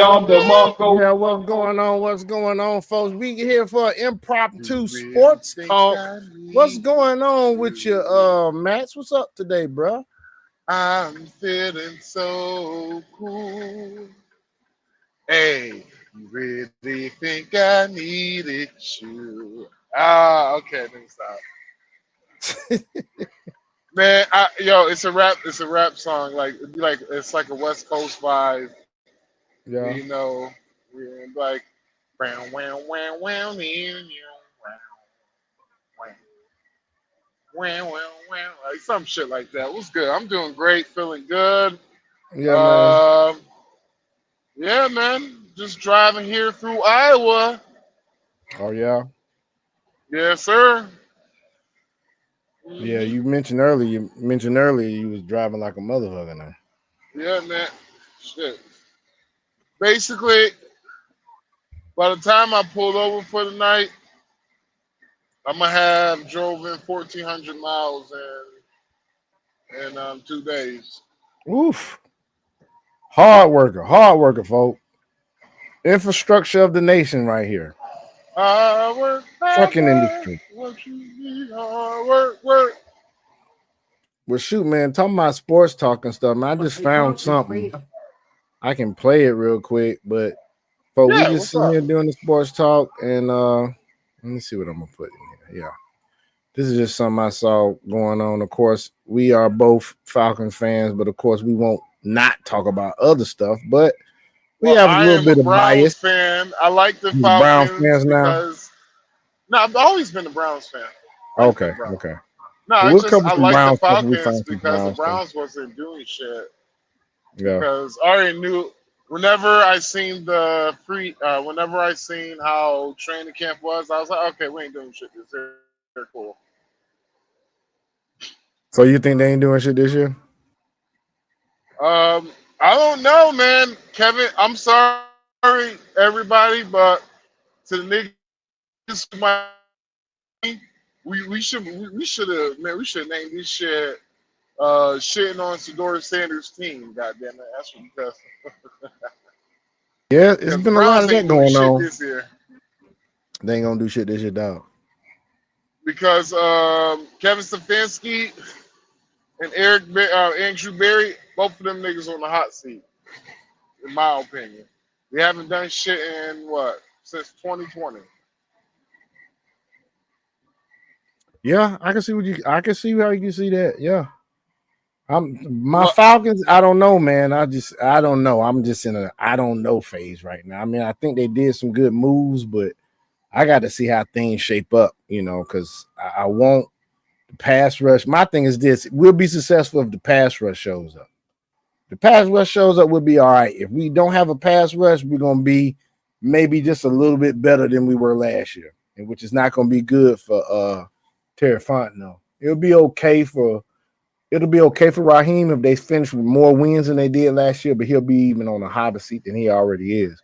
y'all the Marco. Yeah, what's going on? What's going on, folks? We here for an impromptu You sports really think talk. I What's need going on with you, you? Max? What's up today, bro? I'm feeling so cool. Hey, you really think I needed you? Okay, let me stop. Man, it's a rap. It's a rap song. It's like a West Coast vibe. Yeah. You know, like, wow, wow, wow, wow, wow, wow, wow, like some shit like that. What's good? I'm doing great, feeling good. Yeah, man. Um, yeah, man, just driving here through Iowa. Oh, yeah. Yes, sir. Yeah, hmm you mentioned earlier you was driving like a motherfucker now. Yeah, man. Shit. Basically, by the time I pulled over for the night, I'm gonna have drove in 1,400 miles in 2 days. Oof. Hard worker, folk. Infrastructure of the nation right here. Hard work, hard Trucking work. industry. What you need, hard work, work. Well, shoot, man, talking about sports talk and stuff, man, I just found something. I can play it real quick, but we Yeah, just what's sitting up? here doing the sports talk, and let me see what I'm gonna put in here. Yeah, this is just something I saw going on. Of course, we are both Falcon fans, but of course, we won't not talk about other stuff. But we Well, have a I little am a bit of Browns bias. fan. I like the You Brown Falcons fans now? because no, I've always been a Browns fan. Always been Okay, a Browns okay. fan. No, Well, it's we'll just cover I some like the Brown stuff when we Falcons find some because the Brown stuff. Browns wasn't doing shit. Yeah, Because I already knew whenever I seen how training camp was, I was like, okay, we ain't doing shit this year. Cool. so you think they ain't doing shit this year? I don't know, man. Kevin, I'm sorry, everybody, but to the niggas who might be listening, we should have named this shit shitting on Sedora Sanders' team. Goddamn it, that's what because Yeah, it's because the been a lot Browns of that ain't doing going shit on. this year They ain't gonna do shit this year, dog. because Kevin Stefanski and Andrew Berry, both of them niggas on the hot seat, in my opinion. They haven't done shit in what since 2020. Yeah, I can see how you can see that. Yeah. My Look, Falcons, I don't know, man. I don't know. I'm just in a I don't know phase right now. I mean, I think they did some good moves, but I got to see how things shape up, because I want the pass rush. My thing is this: we'll be successful if the pass rush shows up. The pass rush shows up, we'll be all right. If we don't have a pass rush, we're gonna be maybe just a little bit better than we were last year, and which is not gonna be good for Terry Fontenot. It'll be okay for Raheem if they finish with more wins than they did last year, but he'll be even on a higher seat than he already is.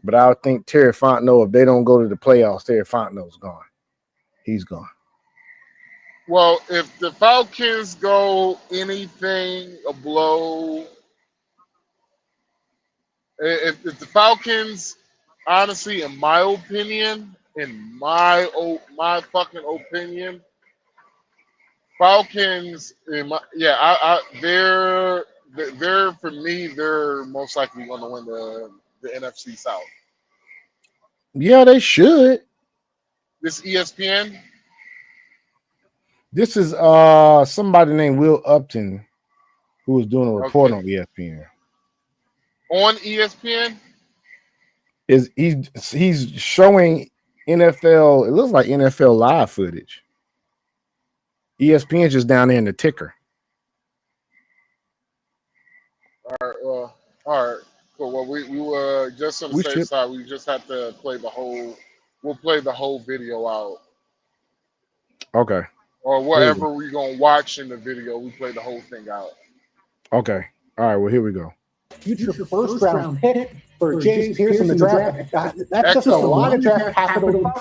But I would think Terry Fontenot, if they don't go to the playoffs, Terry Fontenot's gone. He's gone. well, if the Falcons go anything below, if the Falcons, honestly, in my fucking opinion, Falcons, they're for me, they're most likely going to win the NFC South. Yeah, they should. This ESPN, This is somebody named Will Upton who was doing a report okay, on ESPN. on ESPN, Is he's showing NFL, it looks like NFL live footage. ESPN's just down there in the ticker. all right, all right, cool. Well, we were just on the We safe should side. We just have to play the whole. We'll play the whole video out, okay. or Here we go. whatever we're gonna watch in the video. We play the whole thing out. Okay. All right, well here we go. Future first round pick for James Pierce in the draft. That's just a Echo. lot of draft capital.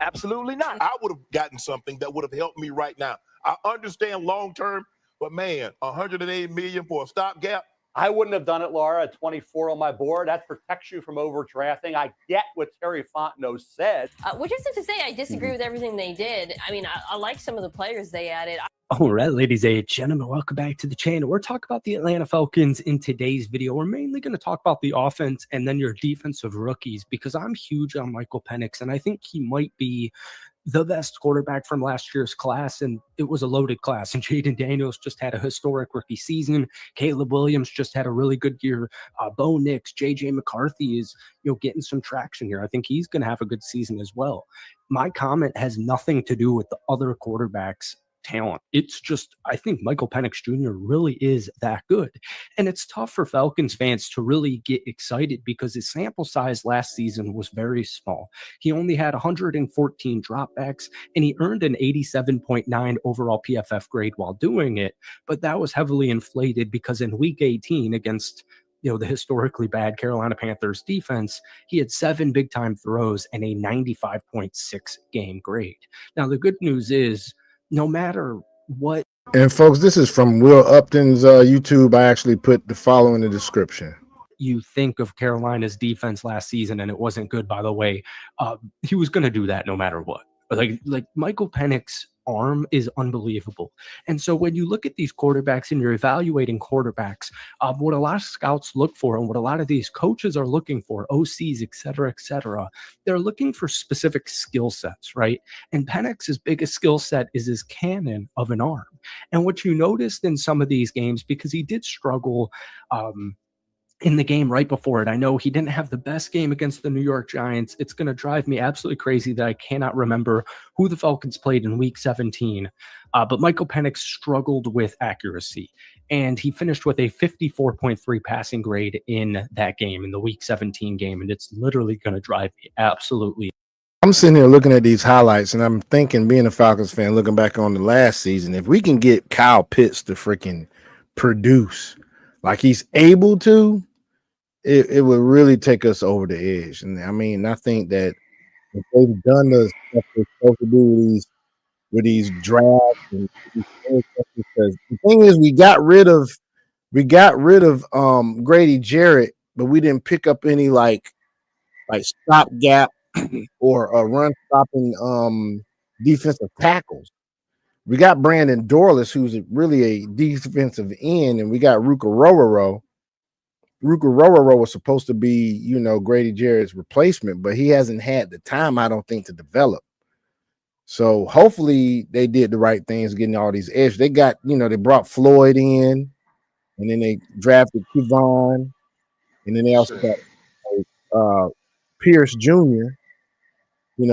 Absolutely not. I would have gotten something that would have helped me right now. I understand long term, but man, 108 million for a stopgap. I wouldn't have done it, Laura, at 24 on my board. That protects you from overdrafting. I get what Terry Fontenot said. Which isn't to say I disagree with everything they did. I mean, I like some of the players they added. All right, ladies and gentlemen, welcome back to the channel. We're talking about the Atlanta Falcons in today's video. We're mainly going to talk about the offense and then your defensive rookies, because I'm huge on Michael Penix, and I think he might be the best quarterback from last year's class, and it was a loaded class. And Jaden Daniels just had a historic rookie season. Caleb Williams just had a really good year. Bo Nix, JJ McCarthy is getting some traction here. I think he's going to have a good season as well. My comment has nothing to do with the other quarterbacks' talent. It's just, I think Michael Penix Jr. really is that good. And it's tough for Falcons fans to really get excited because his sample size last season was very small. He only had 114 dropbacks and he earned an 87.9 overall PFF grade while doing it. But that was heavily inflated because in week 18 against the historically bad Carolina Panthers defense, he had 7 big-time throws and a 95.6 game grade. Now, the good news is, no matter what. And folks, this is from Will Upton's YouTube. I actually put the following in the description. You think of Carolina's defense last season, and it wasn't good, by the way. He was going to do that no matter what. Like Michael Penix's arm is unbelievable. And so when you look at these quarterbacks and you're evaluating quarterbacks, what a lot of scouts look for and what a lot of these coaches are looking for, OCs, et cetera, they're looking for specific skill sets, right? And Penix's biggest skill set is his cannon of an arm. And what you noticed in some of these games, because he did struggle in the game right before it. I know he didn't have the best game against the New York Giants. It's going to drive me absolutely crazy that I cannot remember who the Falcons played in week 17. But Michael Penix struggled with accuracy, and he finished with a 54.3 passing grade in that game, in the week 17 game. And it's literally going to drive me absolutely. I'm sitting here looking at these highlights and I'm thinking, being a Falcons fan, looking back on the last season, if we can get Kyle Pitts to freaking produce like he's able to, it would really take us over the edge. And I mean, I think that if they've done the stuff they're supposed to do with these drafts and because the thing is, we got rid of Grady Jarrett, but we didn't pick up any like stopgap or run stopping defensive tackles. We got Brandon Dorless, who's really a defensive end, and we got Ruka Rororo. Ruka Rororo was supposed to be, Grady Jarrett's replacement, but he hasn't had the time, I don't think, to develop. So hopefully they did the right things getting all these edge. They got, they brought Floyd in, and then they drafted Kevon, and then they also got Pierce Jr.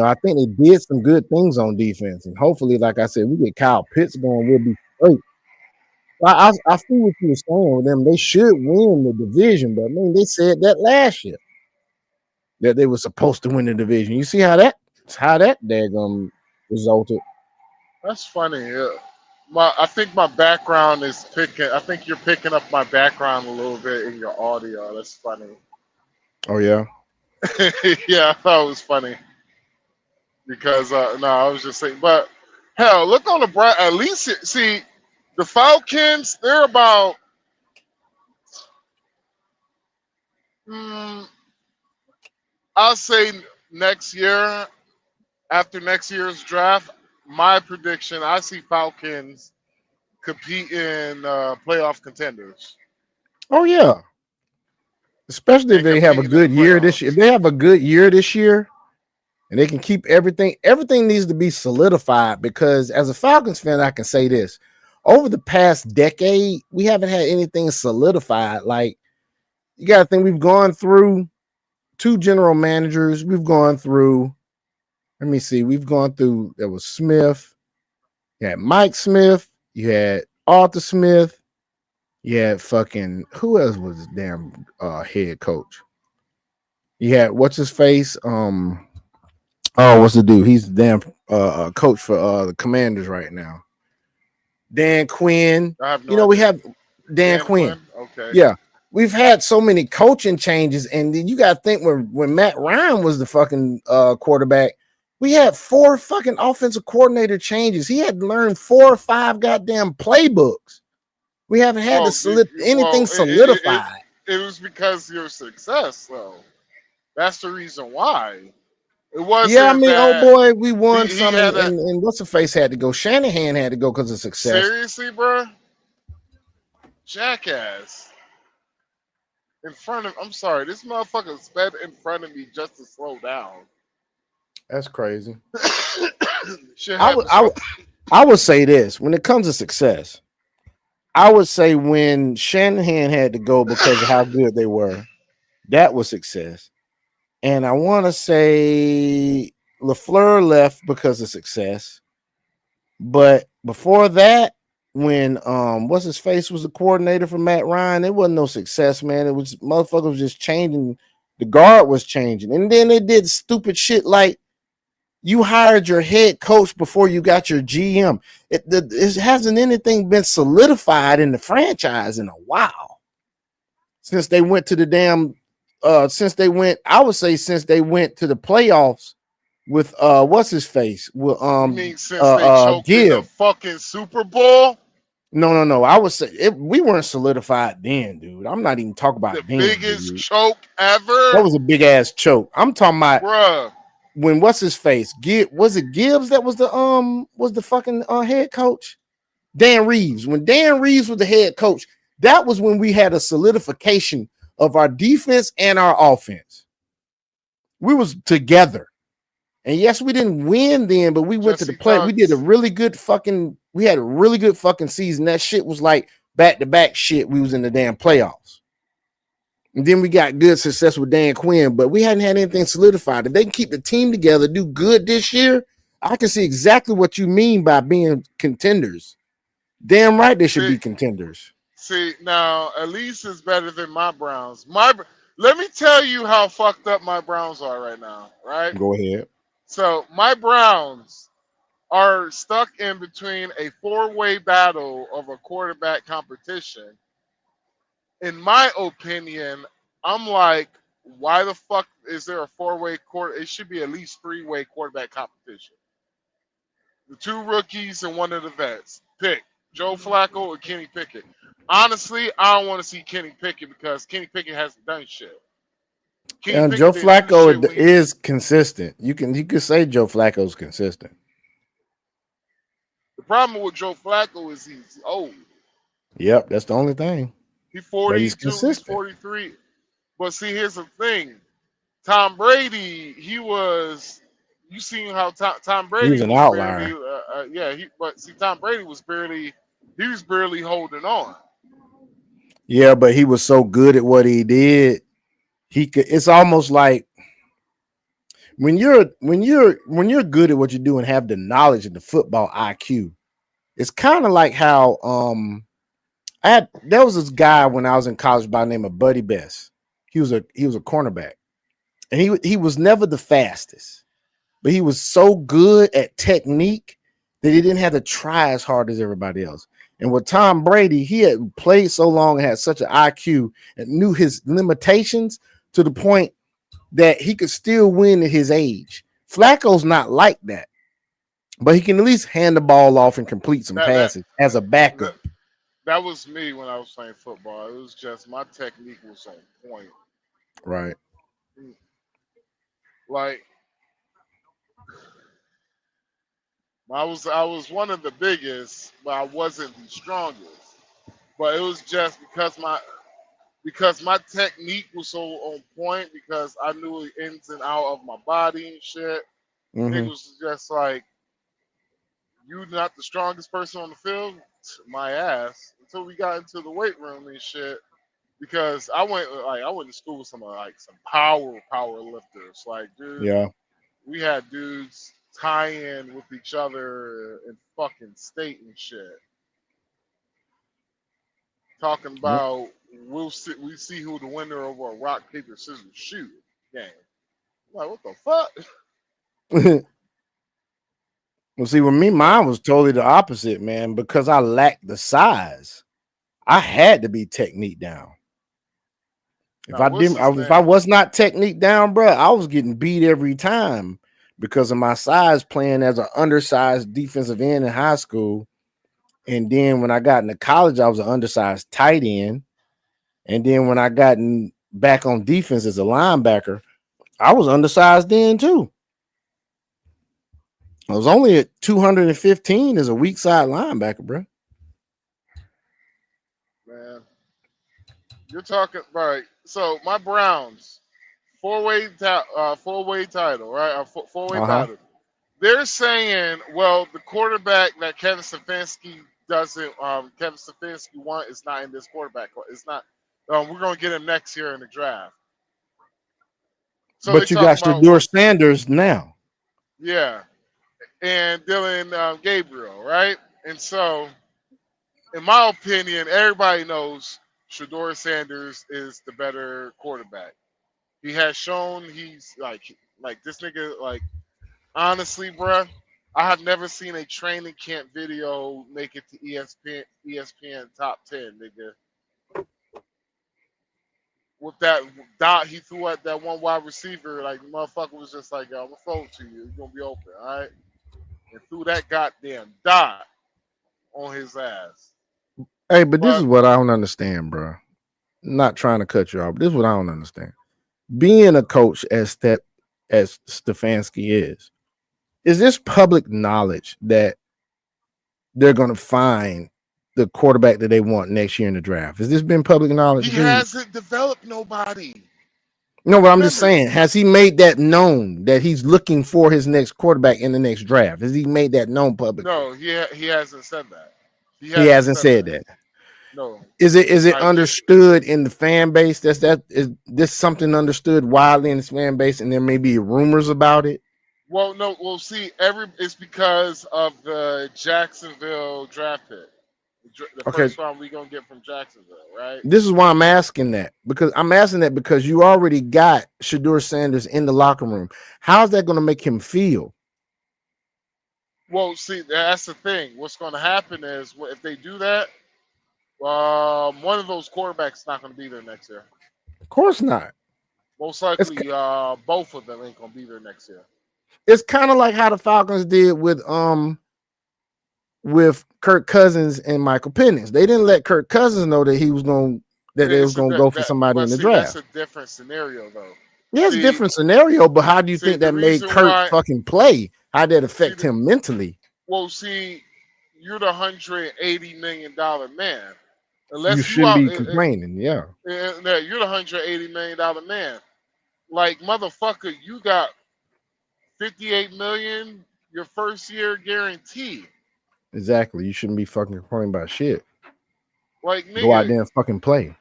I think they did some good things on defense, and hopefully, like I said, we get Kyle Pitts going, we'll be great. I see what you were saying with them. They should win the division, but they said that last year that they were supposed to win the division. You see how that daggum resulted. That's funny. I think my background is picking. I think you're picking up my background a little bit in your audio. That's funny. Oh yeah. Yeah, I thought it was funny because no, I was just saying. But hell, look on the bright. At least see. The Falcons, they're about I'll say next year, after next year's draft, my prediction, I see Falcons compete in playoff contenders. Oh, yeah. Especially if they have a good year this year. If they have a good year this year and they can keep everything needs to be solidified, because as a Falcons fan, I can say this. Over the past decade, we haven't had anything solidified. Like, you got to think, we've gone through 2 general managers. We've gone through, there was Smith. You had Mike Smith. You had Arthur Smith. You had fucking, who else was his damn head coach? You had, what's his face? What's the dude? He's the damn coach for the Commanders right now. Dan Quinn. We have Dan Quinn. Okay. Yeah. We've had so many coaching changes, and you got to think when Matt Ryan was the fucking quarterback, we had 4 fucking offensive coordinator changes. He had to learn 4 or 5 goddamn playbooks. We haven't had anything solidified. It was because of your success, though. That's the reason why. It wasn't. Yeah, I mean, oh that boy, we won he some, had and what's the face had to go. Shanahan had to go because of success. seriously, bro. Jackass. In front of, I'm sorry, this motherfucker sped in front of me just to slow down. That's crazy. Shit I would say this when it comes to success. I would say when Shanahan had to go because of how good they were, that was success. And I want to say LaFleur left because of success. But before that, when what's his face was the coordinator for Matt Ryan, it wasn't no success, man. It was motherfuckers just changing. The guard was changing, and then they did stupid shit like you hired your head coach before you got your GM. It hasn't anything been solidified in the franchise in a while since they went to the damn. Since they went to the playoffs with what's his face? With you mean since they choked in the fucking Super Bowl? No. I would say we weren't solidified then, dude. I'm not even talking about the then, biggest dude. choke ever. That was a big ass choke. I'm talking about bruh. When what's his face? Was it Gibbs that was the fucking head coach? Dan Reeves. When Dan Reeves was the head coach, that was when we had a solidification of our defense and our offense. We was together. And yes, we didn't win then, but we went to the play. We did a really good fucking, we had a really good fucking season. That shit was like back-to-back shit. We was in the damn playoffs. And then we got good success with Dan Quinn, but we hadn't had anything solidified. If they can keep the team together, do good this year, I can see exactly what you mean by being contenders. Damn right they should be contenders. See, now, at least it's better than my Browns. Let me tell you how fucked up my Browns are right now, right? Go ahead. So my Browns are stuck in between a four-way battle of a quarterback competition. In my opinion, I'm like, why the fuck is there a four-way quarter? It should be at least three-way quarterback competition. The two rookies and one of the vets. Pick Joe Flacco or Kenny Pickett. Honestly, I don't want to see Kenny Pickett because Kenny Pickett hasn't done shit. And Joe Flacco is consistent. You can say Joe Flacco's consistent. The problem with Joe Flacco is he's old. Yep, that's the only thing. He's 42, he's 43. But see, here's the thing. Tom Brady, you seen how Tom Brady he was an outlier. But see, Tom Brady was barely holding on. Yeah, but he was so good at what he did. It's almost like when you're good at what you do and have the knowledge and the football IQ, it's kind of like how there was this guy when I was in college by the name of Buddy Best. He was a cornerback, and he was never the fastest, but he was so good at technique that he didn't have to try as hard as everybody else. And with Tom Brady, he had played so long and had such an IQ and knew his limitations to the point that he could still win at his age. Flacco's not like that, but he can at least hand the ball off and complete some passes as a backup. That was me when I was playing football. It was just my technique was on point. Right. Like I was one of the biggest, but I wasn't the strongest. But it was just because my technique was so on point, because I knew the ins and out of my body and shit. Mm-hmm. It was just like, you not the strongest person on the field, my ass. Until we got into the weight room and shit. Because I went to school with some power lifters. Like, dude, yeah, we had dudes tie-in with each other in fucking state and shit. Talking about we see who the winner over a rock, paper, scissors, shoot game. I'm like, what the fuck? Well, see, with me, mine was totally the opposite, man, because I lacked the size. I had to be technique down. If I was not technique down, bro, I was getting beat every time because of my size, playing as an undersized defensive end in high school. And then when I got into college, I was an undersized tight end. And then when I got back on defense as a linebacker, I was undersized then too. I was only at 215 as a weak side linebacker, bro. Man, you're talking right. So my Browns, four-way title, right? Four-way title. They're saying, well, the quarterback that Kevin Stefanski want is not in this quarterback. It's not. We're gonna get him next year in the draft. So but you got Shedeur Sanders now. Yeah, and Dylan Gabriel, right? And so, in my opinion, everybody knows Shedeur Sanders is the better quarterback. He has shown he's like this nigga. Like, honestly, bruh, I have never seen a training camp video make it to ESPN top 10, nigga. With that dot he threw at that one wide receiver, like the motherfucker was just like, yo, I'm gonna throw it to you. You're gonna be open, all right? And threw that goddamn dot on his ass. Hey, but this is what I don't understand, bro. Not trying to cut you off, but this is what I don't understand. Being a coach as Stefanski is this public knowledge that they're gonna find the quarterback that they want next year in the draft? Has this been public knowledge? He hasn't developed nobody. No, but I'm just saying, has he made that known that he's looking for his next quarterback in the next draft? Has he made that known publicly? No, he hasn't said that. He hasn't said that. No. Is it understood in the fan base? Is this something understood widely in the fan base, and there may be rumors about it? Well, no, we'll see. It's because of the Jacksonville draft pick. The first round we're gonna get from Jacksonville, right? This is why I'm asking that, because you already got Shedeur Sanders in the locker room. How's that gonna make him feel? Well, see, that's the thing. What's gonna happen is if they do that, one of those quarterbacks is not gonna be there next year. Of course not. Most likely, both of them ain't gonna be there next year. It's kind of like how the Falcons did with Kirk Cousins and Michael Penix. They didn't let Kirk Cousins know that they was going to go for somebody in the draft. That's a different scenario, though. Yeah, it's a different scenario, but how do you think that made Kirk fucking play? How did that affect him mentally? Well, see, you're the $180 million man. You shouldn't be complaining, yeah. You're the $180 million man. Like, motherfucker, you got $58 million your first year guarantee. Exactly. You shouldn't be fucking complaining about shit. Like, nigga, go out there and fucking play.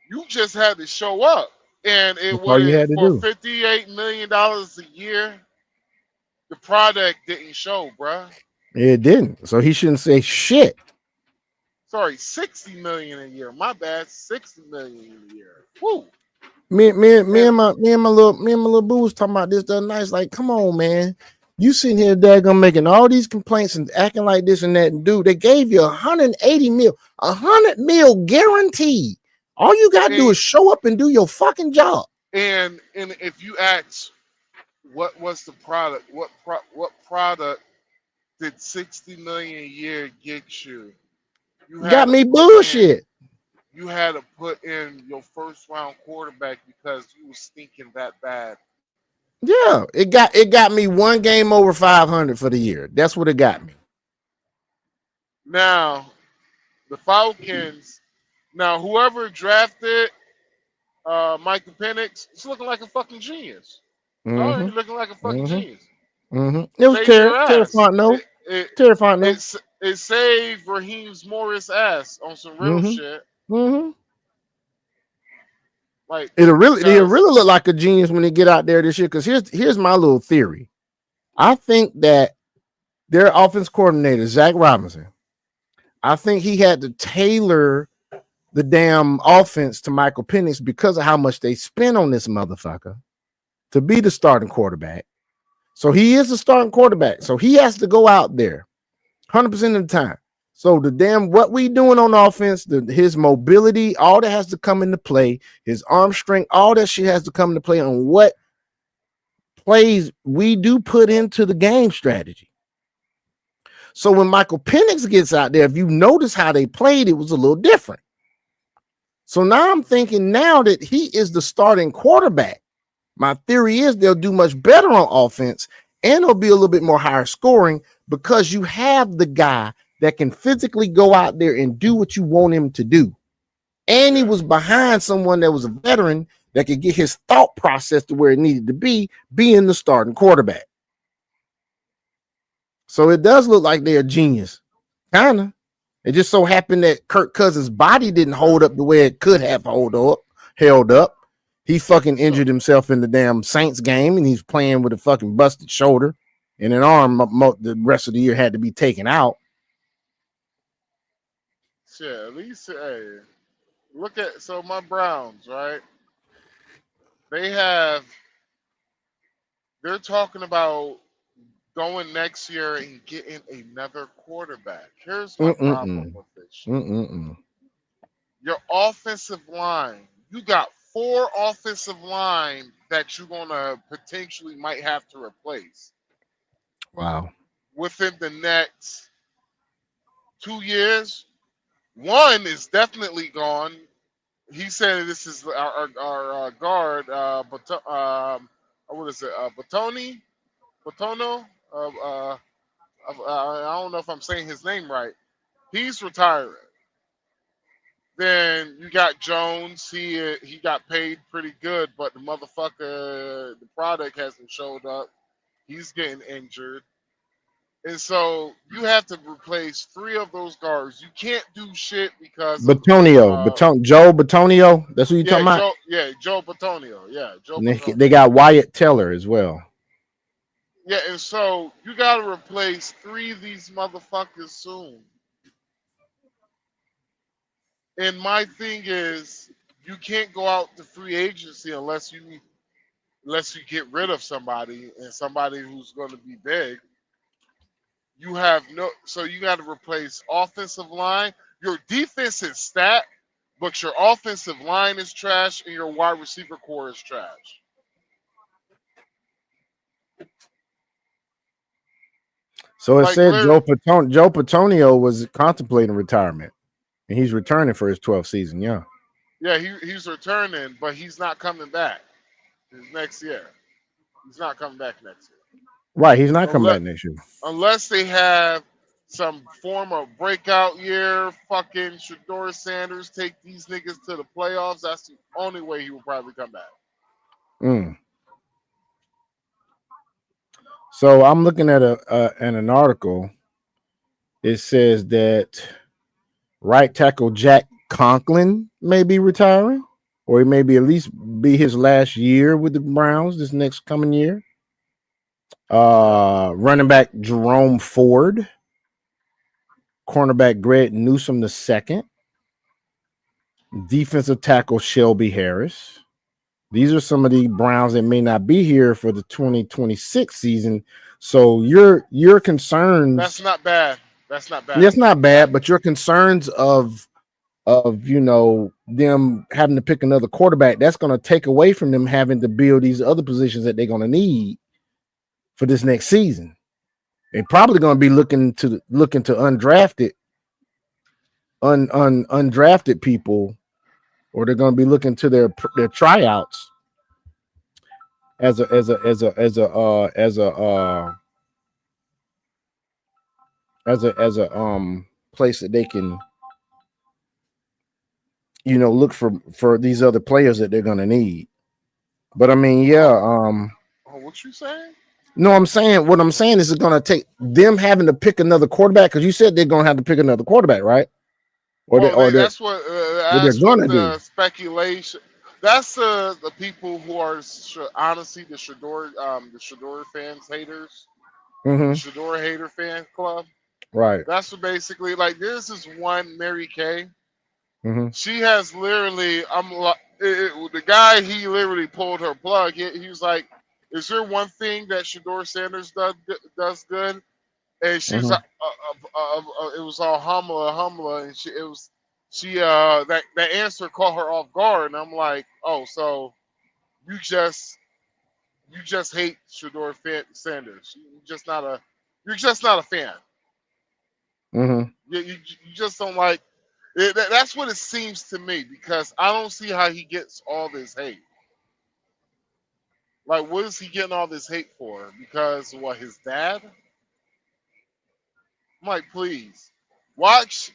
You just had to show up, and it was for $58 million a year. The product didn't show, bruh. It didn't. So he shouldn't say shit. Sorry, $60 million a year. My bad, $60 million a year. Woo. Me and my little boo was talking about this the other night. It's like, come on, man. You sitting here, daggone, making all these complaints and acting like this and that, and dude, they gave you $180 million, $100 million guaranteed. All you gotta do is show up and do your fucking job. And if you ask, what was the product? What product did $60 million a year get you? You got me bullshit. You had to put in your first round quarterback because you were stinking that bad. Yeah, it got me one game over 500 for the year. That's what it got me. Now, the Falcons. Now, whoever drafted Michael Penix is looking like a fucking genius. Mm-hmm. He's looking like a fucking genius. Mm-hmm. It was terrifying. Terrifying. It saved Raheem Morris' ass on some real shit. Mm-hmm. Like it'll really look like a genius when they get out there this year. Because here's my little theory. I think that their offense coordinator, Zach Robinson, I think he had to tailor the damn offense to Michael Penix because of how much they spent on this motherfucker to be the starting quarterback. So he is the starting quarterback. So he has to go out there 100% of the time. So the damn what we doing on offense, his mobility, all that has to come into play, his arm strength, all that shit has to come into play on what plays we do put into the game strategy. So when Michael Penix gets out there, if you notice how they played, it was a little different. So now I'm thinking now that he is the starting quarterback, my theory is they'll do much better on offense and it'll be a little bit more higher scoring because you have the guy that can physically go out there and do what you want him to do. And he was behind someone that was a veteran that could get his thought process to where it needed to be, being the starting quarterback. So it does look like they're a genius. Kind of. It just so happened that Kirk Cousins' body didn't hold up the way it could have held up. He fucking injured himself in the damn Saints game, and he's playing with a fucking busted shoulder and an arm. The rest of the year had to be taken out. Shit, at least, hey, look at, so my Browns, right? They're talking about going next year and getting another quarterback. Here's my problem with this shit. Your offensive line, you got 4 offensive line that you're gonna potentially might have to replace. Wow. Within the next 2 years. One is definitely gone. He said this is our guard, what is it? Batono. I don't know if I'm saying his name right. He's retiring. Then you got Jones. He got paid pretty good, but the motherfucker, the product hasn't showed up. He's getting injured. And so you have to replace 3 of those guards. You can't do shit because Joe Batonio. That's what you're talking about? Joe Batonio. Yeah, Joe Batonio. They got Wyatt Teller as well. Yeah, and so you got to replace 3 of these motherfuckers soon. And my thing is, you can't go out to free agency unless you get rid of somebody and somebody who's going to be big. You have so you got to replace offensive line. Your defense is stacked, but your offensive line is trash and your wide receiver core is trash. So it said Joe Patonio was contemplating retirement, and he's returning for his 12th season. Yeah. Yeah, he's returning, but he's not coming back next year. He's not coming back next year. Right, he's not coming back next year. Unless they have some form of breakout year, fucking Shedeur Sanders take these niggas to the playoffs. That's the only way he will probably come back. So I'm looking at an article. It says that right tackle Jack Conklin may be retiring, or it may be at least be his last year with the Browns this next coming year. Running back Jerome Ford, cornerback Greg Newsome II, defensive tackle Shelby Harris. These are some of the Browns that may not be here for the 2026 season. So your concerns. That's not bad. That's not bad. That's not bad, but your concerns of them having to pick another quarterback, that's going to take away from them having to build these other positions that they're going to need for this next season. They're probably going to be looking to undrafted people, or they're going to be looking to their tryouts as a place that they can look for these other players that they're going to need. But I mean, what you saying? No, what I'm saying is it's going to take them having to pick another quarterback, because you said they're going to have to pick another quarterback, right? That's what they're going to do. Speculation. That's the people who are honestly the Shedeur fans haters, the Shedeur hater fan club. Right. That's what basically, like, this is one Mary Kay. She has literally, the guy, he literally pulled her plug. He was like, is there one thing that Shedeur Sanders does good? And she was like, it was all humla, and that answer caught her off guard. And I'm like, oh, so you just hate Shedeur Sanders. You're just not a fan. You just don't like it. That's what it seems to me, because I don't see how he gets all this hate. Like, what is he getting all this hate for? Because what, his dad? I'm like, please watch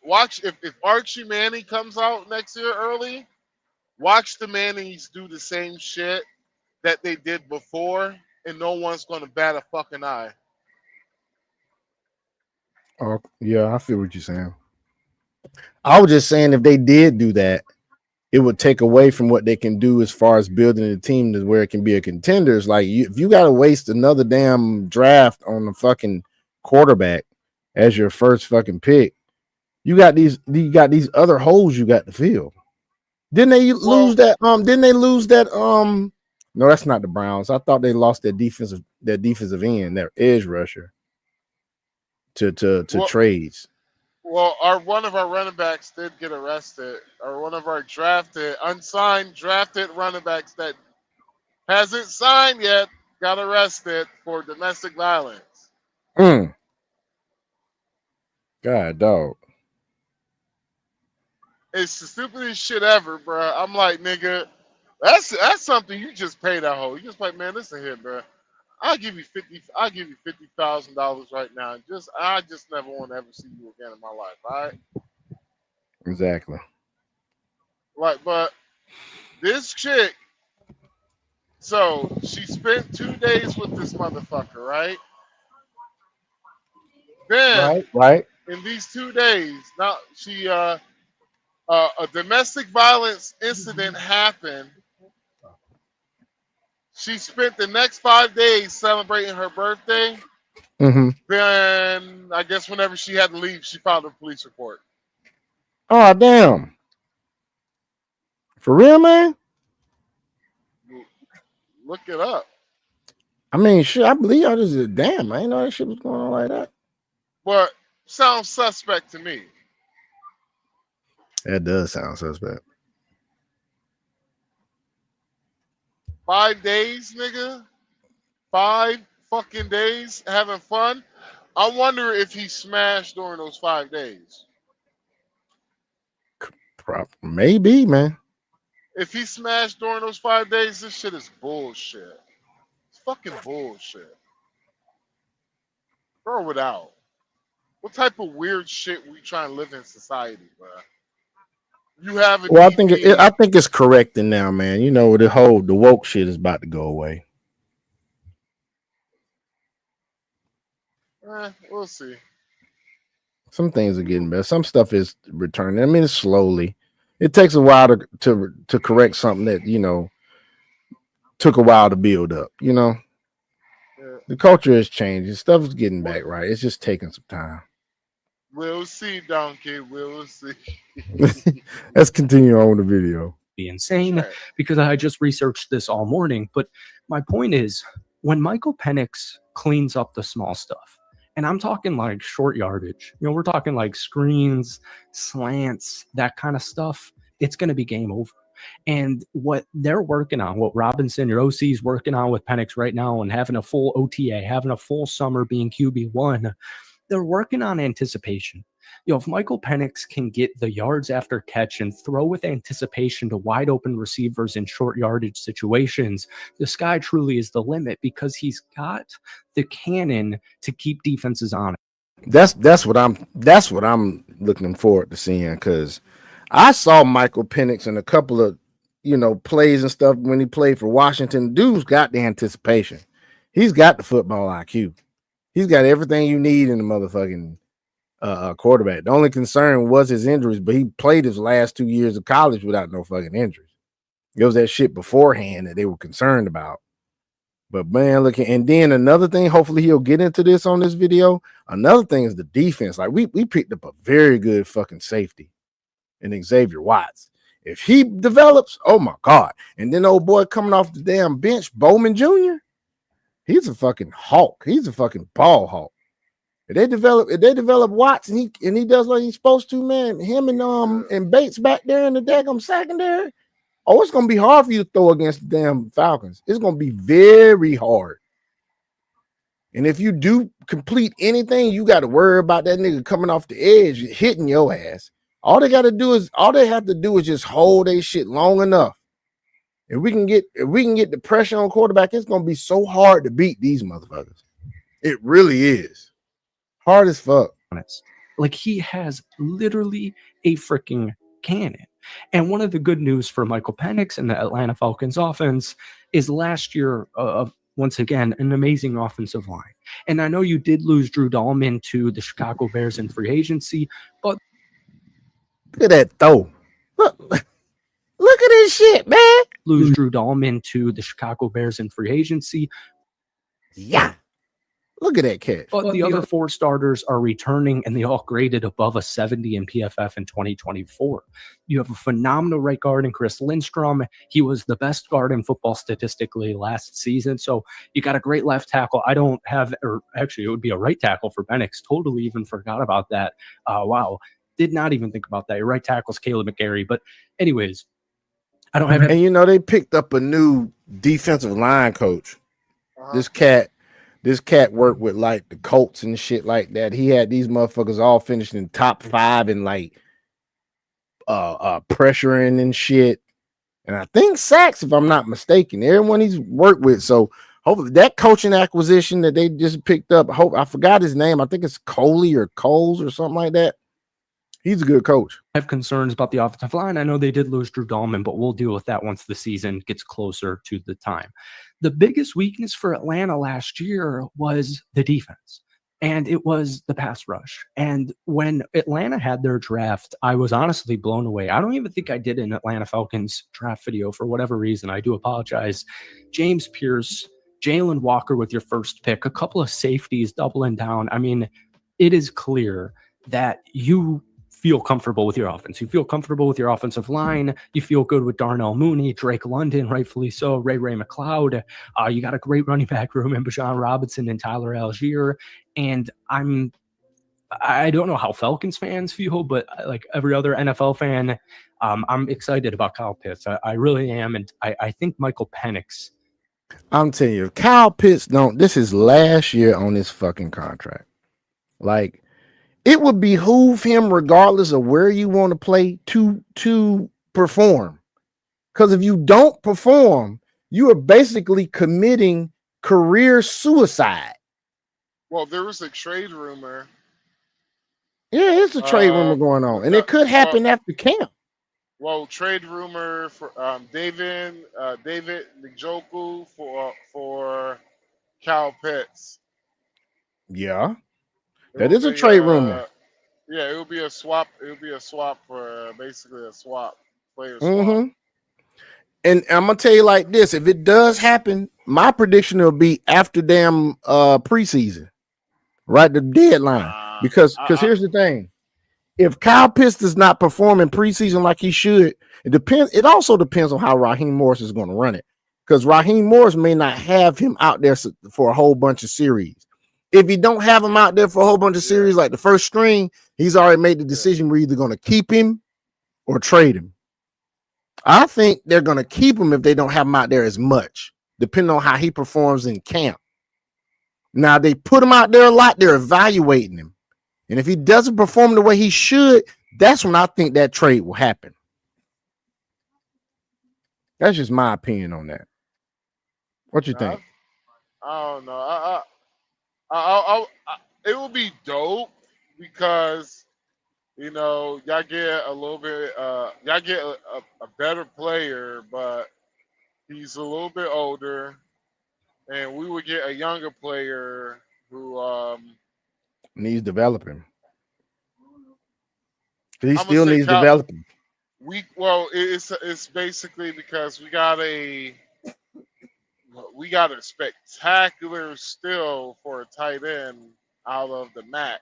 watch if Archie Manning comes out next year early. Watch the Mannings do the same shit that they did before, and no one's gonna bat a fucking eye. Oh, yeah, I feel what you're saying. I was just saying if they did do that, it would take away from what they can do as far as building a team to where it can be a contender. It's like if you got to waste another damn draft on the fucking quarterback as your first fucking pick, you got these other holes you got to fill. Didn't they lose that? Didn't they lose that? No, that's not the Browns. I thought they lost their defensive end, their edge rusher, to trades. Well, one of our running backs did get arrested, or one of our unsigned drafted running backs that hasn't signed yet got arrested for domestic violence. God, dog. It's the stupidest shit ever, bro. I'm like, nigga, that's something you just pay that hoe. You just like, man, listen here, bro. I'll give you $50,000 right now. I just never want to ever see you again in my life. All right. Exactly. Like, but this chick, so she spent 2 days with this motherfucker, right? Then, right. In these 2 days, now she a domestic violence incident happened. She spent the next 5 days celebrating her birthday. Mm-hmm. Then I guess whenever she had to leave, she filed a police report. Oh, damn. For real, man? Look it up. I mean, shit, I believe I just said, damn, I didn't know that shit was going on like that. But sounds suspect to me. That does sound suspect. 5 days, nigga. 5 fucking days having fun. I wonder if he smashed during those 5 days. Maybe, man. If he smashed during those 5 days, this shit is bullshit. It's fucking bullshit. Throw it out. What type of weird shit we trying to live in society, bro? You have a well, I think it's correcting now, man. You know, the woke shit is about to go away. We'll see. Some things are getting better. Some stuff is returning. I mean, it's slowly. It takes a while to correct something that, you know, took a while to build up. You know, the culture is changing. Stuff is getting back right. It's just taking some time. We'll see, Donkey. We'll see. Let's continue on with the video. Be insane because I just researched this all morning. But my point is, when Michael Penix cleans up the small stuff, and I'm talking like short yardage, you know, we're talking like screens, slants, that kind of stuff, it's going to be game over. And what they're working on, what Robinson, your OC, is working on with Penix right now, and having a full OTA, having a full summer being QB1, they're working on anticipation. You know, if Michael Penix can get the yards after catch and throw with anticipation to wide open receivers in short yardage situations, the sky truly is the limit because he's got the cannon to keep defenses on it. That's what I'm looking forward to seeing, because I saw Michael Penix in a couple of, you know, plays and stuff when he played for Washington. Dude's got the anticipation. He's got the football IQ. He's got everything you need in the motherfucking quarterback. The only concern was his injuries, but he played his last 2 years of college without no fucking injuries. It was that shit beforehand that they were concerned about. But man, and then another thing, hopefully he'll get into this on this video. Another thing is the defense. Like we picked up a very good fucking safety in Xavier Watts. If he develops, oh my God. And then old boy coming off the damn bench, Bowman Jr., he's a fucking hawk. He's a fucking ball hawk. If they develop Watts and he does what he's supposed to, man, him and Bates back there in the daggum secondary, oh, it's gonna be hard for you to throw against the damn Falcons. It's gonna be very hard. And if you do complete anything, you got to worry about that nigga coming off the edge, hitting your ass. All they have to do is just hold their shit long enough. If we can get the pressure on quarterback, it's gonna be so hard to beat these motherfuckers. It really is hard as fuck. Like, he has literally a freaking cannon. And one of the good news for Michael Penix and the Atlanta Falcons offense is last year, once again, an amazing offensive line. And I know you did lose Drew Dahlman to the Chicago Bears in free agency, but look at that throw. Look at this shit, man. Lose Drew Dahlman to the Chicago Bears in free agency. Yeah. Look at that catch. But the other 4 starters are returning, and they all graded above a 70 in PFF in 2024. You have a phenomenal right guard in Chris Lindstrom. He was the best guard in football statistically last season. So you got a great left tackle. I don't have, or actually it would be a right tackle for Penix. Totally even forgot about that. Wow. Did not even think about that. Your right tackle's Caleb McGarry. But anyways, I don't have. And you know, they picked up a new defensive line coach. This cat worked with like the Colts and shit like that. He had these motherfuckers all finished in top 5 and like pressuring and shit. And I think sacks, if I'm not mistaken. Everyone he's worked with. So hopefully that coaching acquisition that they just picked up. I forgot his name. I think it's Coley or Coles or something like that. He's a good coach. I have concerns about the offensive line. I know they did lose Drew Dahlman, but we'll deal with that once the season gets closer to the time. The biggest weakness for Atlanta last year was the defense, and it was the pass rush. And when Atlanta had their draft, I was honestly blown away. I don't even think I did an Atlanta Falcons draft video for whatever reason. I do apologize. James Pierce, Jalen Walker with your first pick, a couple of safeties doubling down. I mean, it is clear that you feel comfortable with your offense. You feel comfortable with your offensive line. You feel good with Darnell Mooney, Drake London, rightfully so, Ray McLeod. You got a great running back room in Bijan Robinson and Tyler Algier. And I don't know how Falcons fans feel, but like every other NFL fan, I'm excited about Kyle Pitts. I really am. And I think Michael Penix. I'm telling you, Kyle Pitts this is last year on his fucking contract. Like, it would behoove him, regardless of where you want to play, to perform. Because if you don't perform, you are basically committing career suicide. Well, there was a trade rumor. Yeah, it's a trade rumor going on, and it could happen after camp. Well, trade rumor for David Njoku for Kyle Pitts. Yeah. That is a trade rumor. Yeah, it would be a swap. It would be a swap for basically a swap, player swap. Mm-hmm. And I'm gonna tell you like this: if it does happen, my prediction will be after damn preseason, right? The deadline. Because here's the thing: if Kyle Pitts does not perform in preseason like he should, it depends. It also depends on how Raheem Morris is going to run it, because Raheem Morris may not have him out there for a whole bunch of series. If you don't have him out there for a whole bunch of series, like the first string, he's already made the decision. We're either going to keep him or trade him. I think they're going to keep him if they don't have him out there as much, depending on how he performs in camp. Now, they put him out there a lot. They're evaluating him. And if he doesn't perform the way he should, that's when I think that trade will happen. That's just my opinion on that. What you think? I don't know. It will be dope because, you know, y'all get a little bit, y'all get a better player, but he's a little bit older, and we would get a younger player who needs developing. He still needs developing. It's basically because we got a spectacular still for a tight end out of the MAC,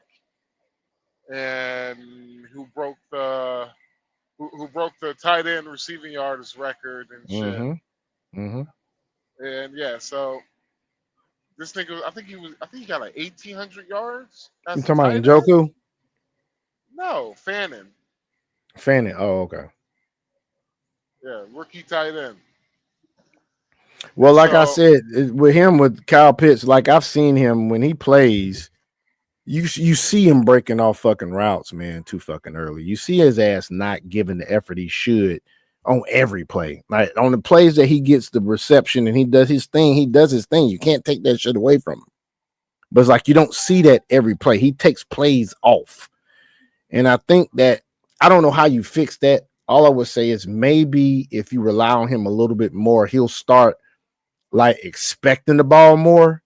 and who broke the tight end receiving yards record and shit. Mm-hmm. And yeah, so this nigga, I think he got like 1,800 yards. You talking about Njoku? No, Fannin. Oh, okay. Yeah, rookie tight end. Well, like I said, with Kyle Pitts, like I've seen him when he plays, you see him breaking off fucking routes, man, too fucking early. You see his ass not giving the effort he should on every play. Like on the plays that he gets the reception and he does his thing, You can't take that shit away from him. But it's like you don't see that every play. He takes plays off. And I think that I don't know how you fix that. All I would say is maybe if you rely on him a little bit more, he'll start like expecting the ball more.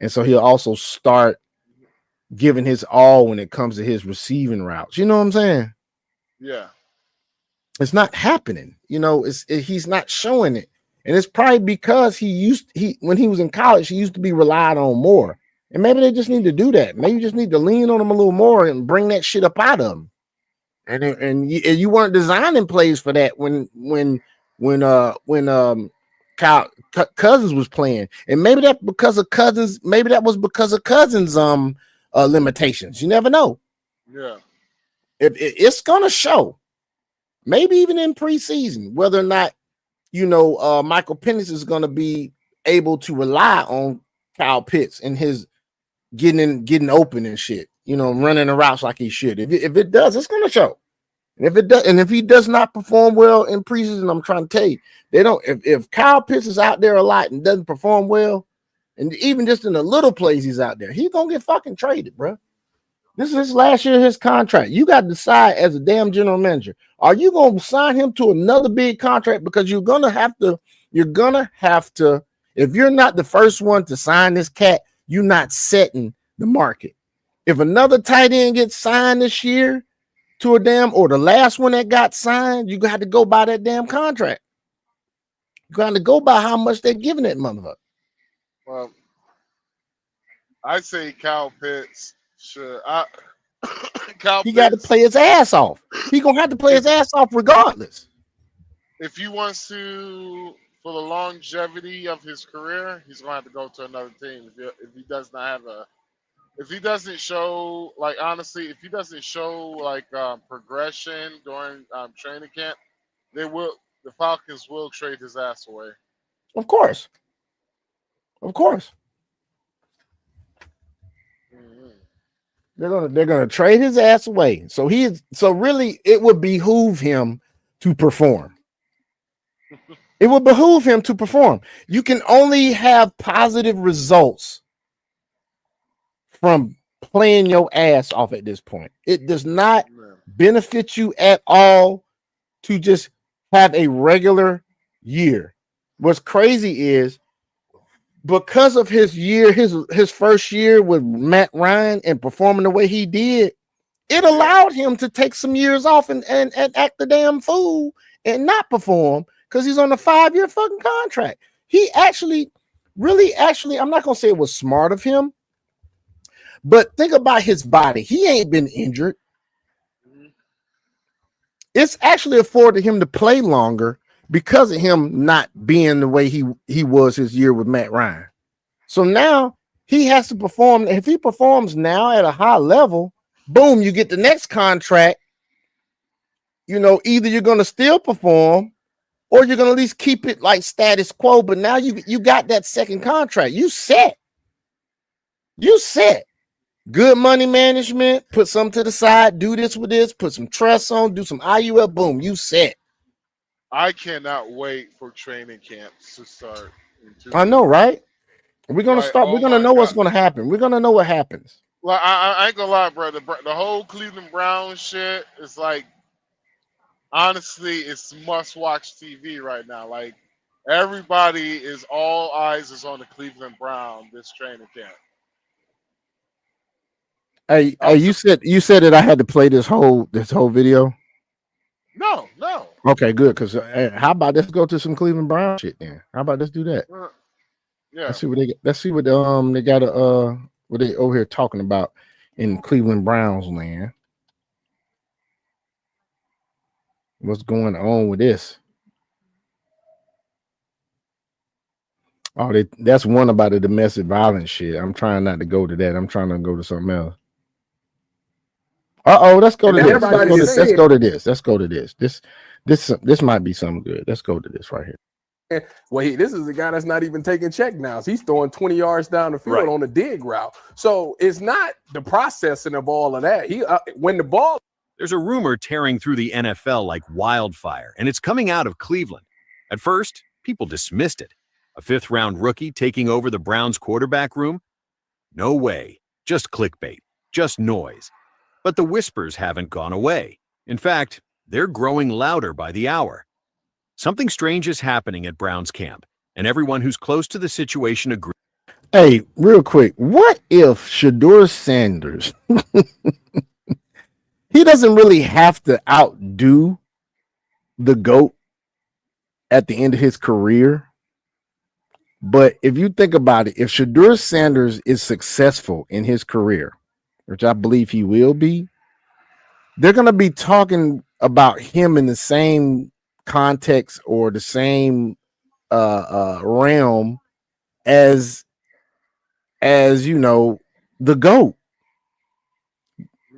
And so he'll also start giving his all when it comes to his receiving routes. You know what I'm saying? Yeah. It's not happening. You know, he's not showing it. And it's probably because when he was in college, he used to be relied on more. And maybe they just need to do that. Maybe you just need to lean on him a little more and bring that shit up out of him. And you weren't designing plays for that when Kyle Cousins was playing. And maybe that's because of Cousins. Maybe that was because of Cousins' limitations. You never know. Yeah. It's gonna show. Maybe even in preseason, whether or not Michael Penix is gonna be able to rely on Kyle Pitts and his getting open and shit. Running the routes like he should. If it does, it's gonna show. And if he does not perform well in preseason, I'm trying to tell you, they don't. If Kyle Pitts is out there a lot and doesn't perform well, and even just in the little plays he's out there, he's gonna get fucking traded, bro. This is his last year of his contract. You got to decide as a damn general manager, are you gonna sign him to another big contract? Because you're gonna have to. If you're not the first one to sign this cat, you're not setting the market. If another tight end gets signed this year to or the last one that got signed, you got to go by that damn contract. You got to go by how much they're giving that motherfucker. Well, I say Kyle Pitts should. He got to play his ass off. He gonna have to play his ass off regardless. If he wants to, for the longevity of his career, he's gonna have to go to another team. If he does not have if he doesn't show, like, honestly, if he doesn't show like progression during training camp, the Falcons will trade his ass away. Of course. Mm-hmm. They're gonna trade his ass away. So really it would behoove him to perform. It would behoove him to perform. You can only have positive results from playing your ass off at this point. It does not benefit you at all to just have a regular year. What's crazy is because of his year, his first year with Matt Ryan and performing the way he did, it allowed him to take some years off and act the damn fool and not perform because he's on a 5-year fucking contract. He actually, I'm not gonna say it was smart of him, but think about his body. He ain't been injured. It's actually afforded him to play longer because of him not being the way he was his year with Matt Ryan. So now he has to perform. If he performs now at a high level, boom, you get the next contract. Either you're going to still perform or you're going to at least keep it like status quo. But now you got that second contract. You set. Good money management, put some to the side, do this with this, put some trust on, do some IUL, boom, you set. I cannot wait for training camps to start. I know, right? We're going to start. We're going to know what's going to happen. We're going to know what happens. Well, I ain't going to lie, bro. The whole Cleveland Browns shit is like, honestly, it's must-watch TV right now. Like, everybody all eyes is on the Cleveland Browns this training camp. Hey, you said that I had to play this whole video. No. Okay, good. Because how about let's go to some Cleveland Brown shit then? How about let's do that? Yeah. Let's see what they get. Let's see what they got what they over here talking about in Cleveland Browns land. What's going on with this? Oh, that's one about the domestic violence shit. I'm trying not to go to that. I'm trying to go to something else. Let's go to this. Let's go to this. This might be something good. Let's go to this right here. Well, this is a guy that's not even taking check downs. He's throwing 20 yards down the field Right. on a dig route. So it's not the processing of all of that. When the ball. There's a rumor tearing through the NFL like wildfire, and it's coming out of Cleveland. At first, people dismissed it. A fifth-round rookie taking over the Browns' quarterback room? No way. Just clickbait. Just noise. But the whispers haven't gone away. In fact, they're growing louder by the hour. Something strange is happening at Browns camp, and everyone who's close to the situation agrees. Hey, real quick, what if Shedeur Sanders, he doesn't really have to outdo the GOAT at the end of his career, but if you think about it, if Shedeur Sanders is successful in his career, which I believe he will be, they're going to be talking about him in the same context or the same realm as you know, the GOAT,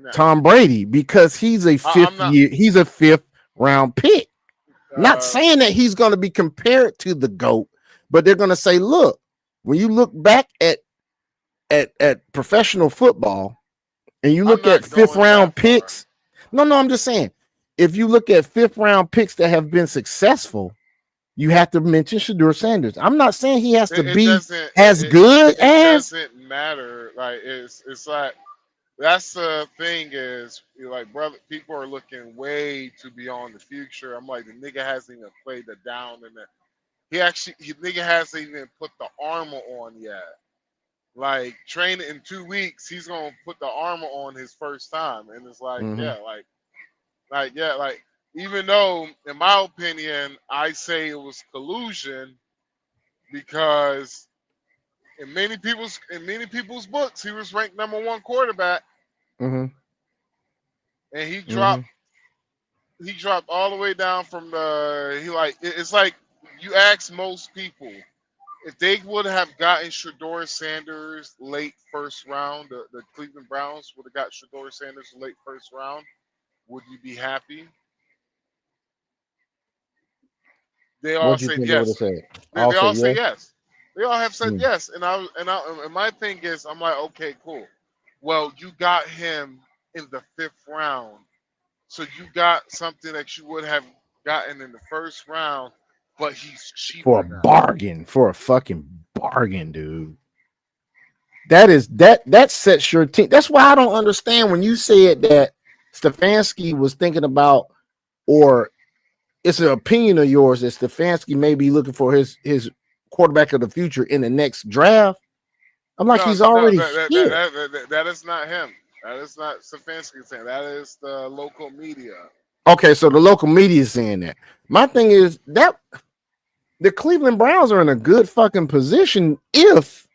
No. Tom Brady, because he's a fifth round pick. Not saying that he's going to be compared to the GOAT, but they're going to say, look, when you look back at professional football and you look at fifth round picks, no, I'm just saying, if you look at fifth round picks that have been successful, you have to mention Shedeur Sanders. I'm not saying he has to be as good as. It doesn't matter. Like it's like that's the thing is like brother. People are looking way too beyond the future. I'm like the nigga hasn't even played the down in the. Nigga hasn't even put the armor on yet. Like training in 2 weeks, he's gonna put the armor on his first time, and it's like like even though, in my opinion, I say it was collusion because in many people's books, he was ranked #1 quarterback, and he dropped all the way down from it's like you ask most people if they would have gotten Shedeur Sanders late first round, the Cleveland Browns would have got Shedeur Sanders late first round, would you be happy? They all said yes. They all say yes. They all have said yes. And my thing is, I'm like, okay, cool. Well, you got him in the 5th round, so you got something that you would have gotten in the 1st round, but he's cheaper For a now. bargain, for a fucking bargain, dude. That sets your team. That's why I don't understand when you said that Stefanski was thinking about, or it's an opinion of yours that Stefanski may be looking for his quarterback of the future in the next draft. I'm like, he's already here. That is not him. That is not Stefanski saying. That is the local media. Okay, so the local media is saying that. My thing is that the Cleveland Browns are in a good fucking position if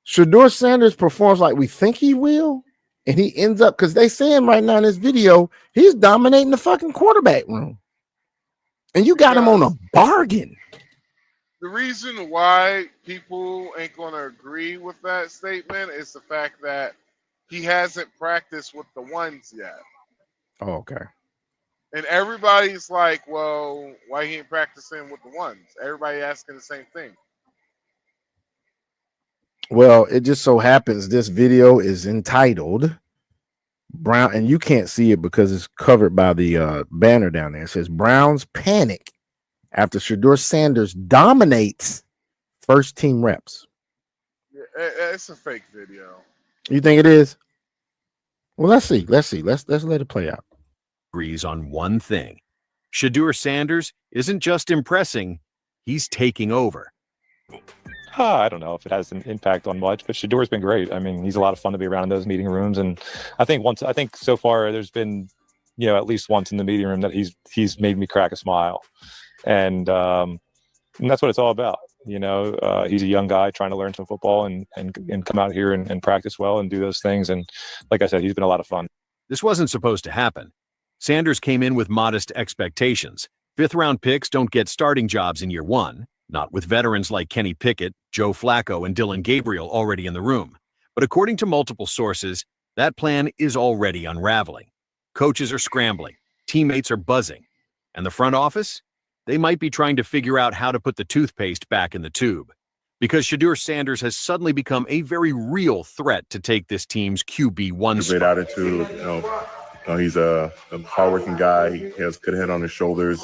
Shedeur Sanders performs like we think he will, and he ends up, because they saying right now in this video, he's dominating the fucking quarterback room. And you got him on a bargain. The reason why people ain't going to agree with that statement is the fact that he hasn't practiced with the ones yet. Oh, okay. And everybody's like, well, why he ain't practicing with the ones? Everybody asking the same thing. Well, it just so happens this video is entitled Brown, and you can't see it because it's covered by the banner down there. It says Browns panic after Shedeur Sanders dominates first team reps. Yeah, it's a fake video. You think it is? Well, let's see. Let's let it play out. Agrees on one thing. Shedeur Sanders isn't just impressing, he's taking over. I don't know if it has an impact on much, but Shedeur's been great. I mean, he's a lot of fun to be around in those meeting rooms, and I think so far there's been, at least once in the meeting room that he's made me crack a smile, and that's what it's all about. He's a young guy trying to learn some football and come out here and practice well and do those things, and like I said, he's been a lot of fun. This wasn't supposed to happen. Sanders came in with modest expectations. 5th-round picks don't get starting jobs in year 1. Not with veterans like Kenny Pickett, Joe Flacco, and Dylan Gabriel already in the room. But according to multiple sources, that plan is already unraveling. Coaches are scrambling. Teammates are buzzing. And the front office? They might be trying to figure out how to put the toothpaste back in the tube. Because Shedeur Sanders has suddenly become a very real threat to take this team's QB1 Great spot. attitude. He's a hardworking guy. He has a good head on his shoulders.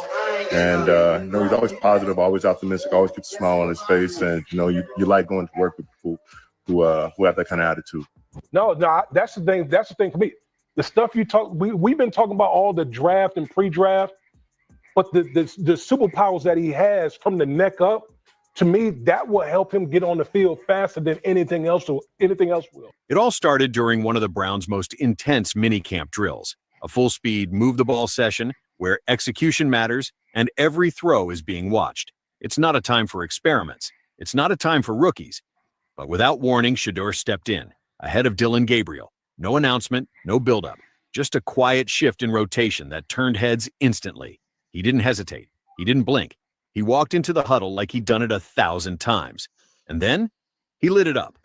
And, he's always positive, always optimistic, always keeps a smile on his face. And, you like going to work with people who have that kind of attitude. No, that's the thing. That's the thing for me. The stuff you talk, we've been talking about all the draft and pre-draft, but the superpowers that he has from the neck up, to me, that will help him get on the field faster than anything else will. It all started during one of the Browns' most intense minicamp drills, a full-speed move-the-ball session where execution matters and every throw is being watched. It's not a time for experiments. It's not a time for rookies. But without warning, Shedeur stepped in, ahead of Dylan Gabriel. No announcement, no buildup, just a quiet shift in rotation that turned heads instantly. He didn't hesitate. He didn't blink. He walked into the huddle like he'd done it 1,000 times. And then he lit it up.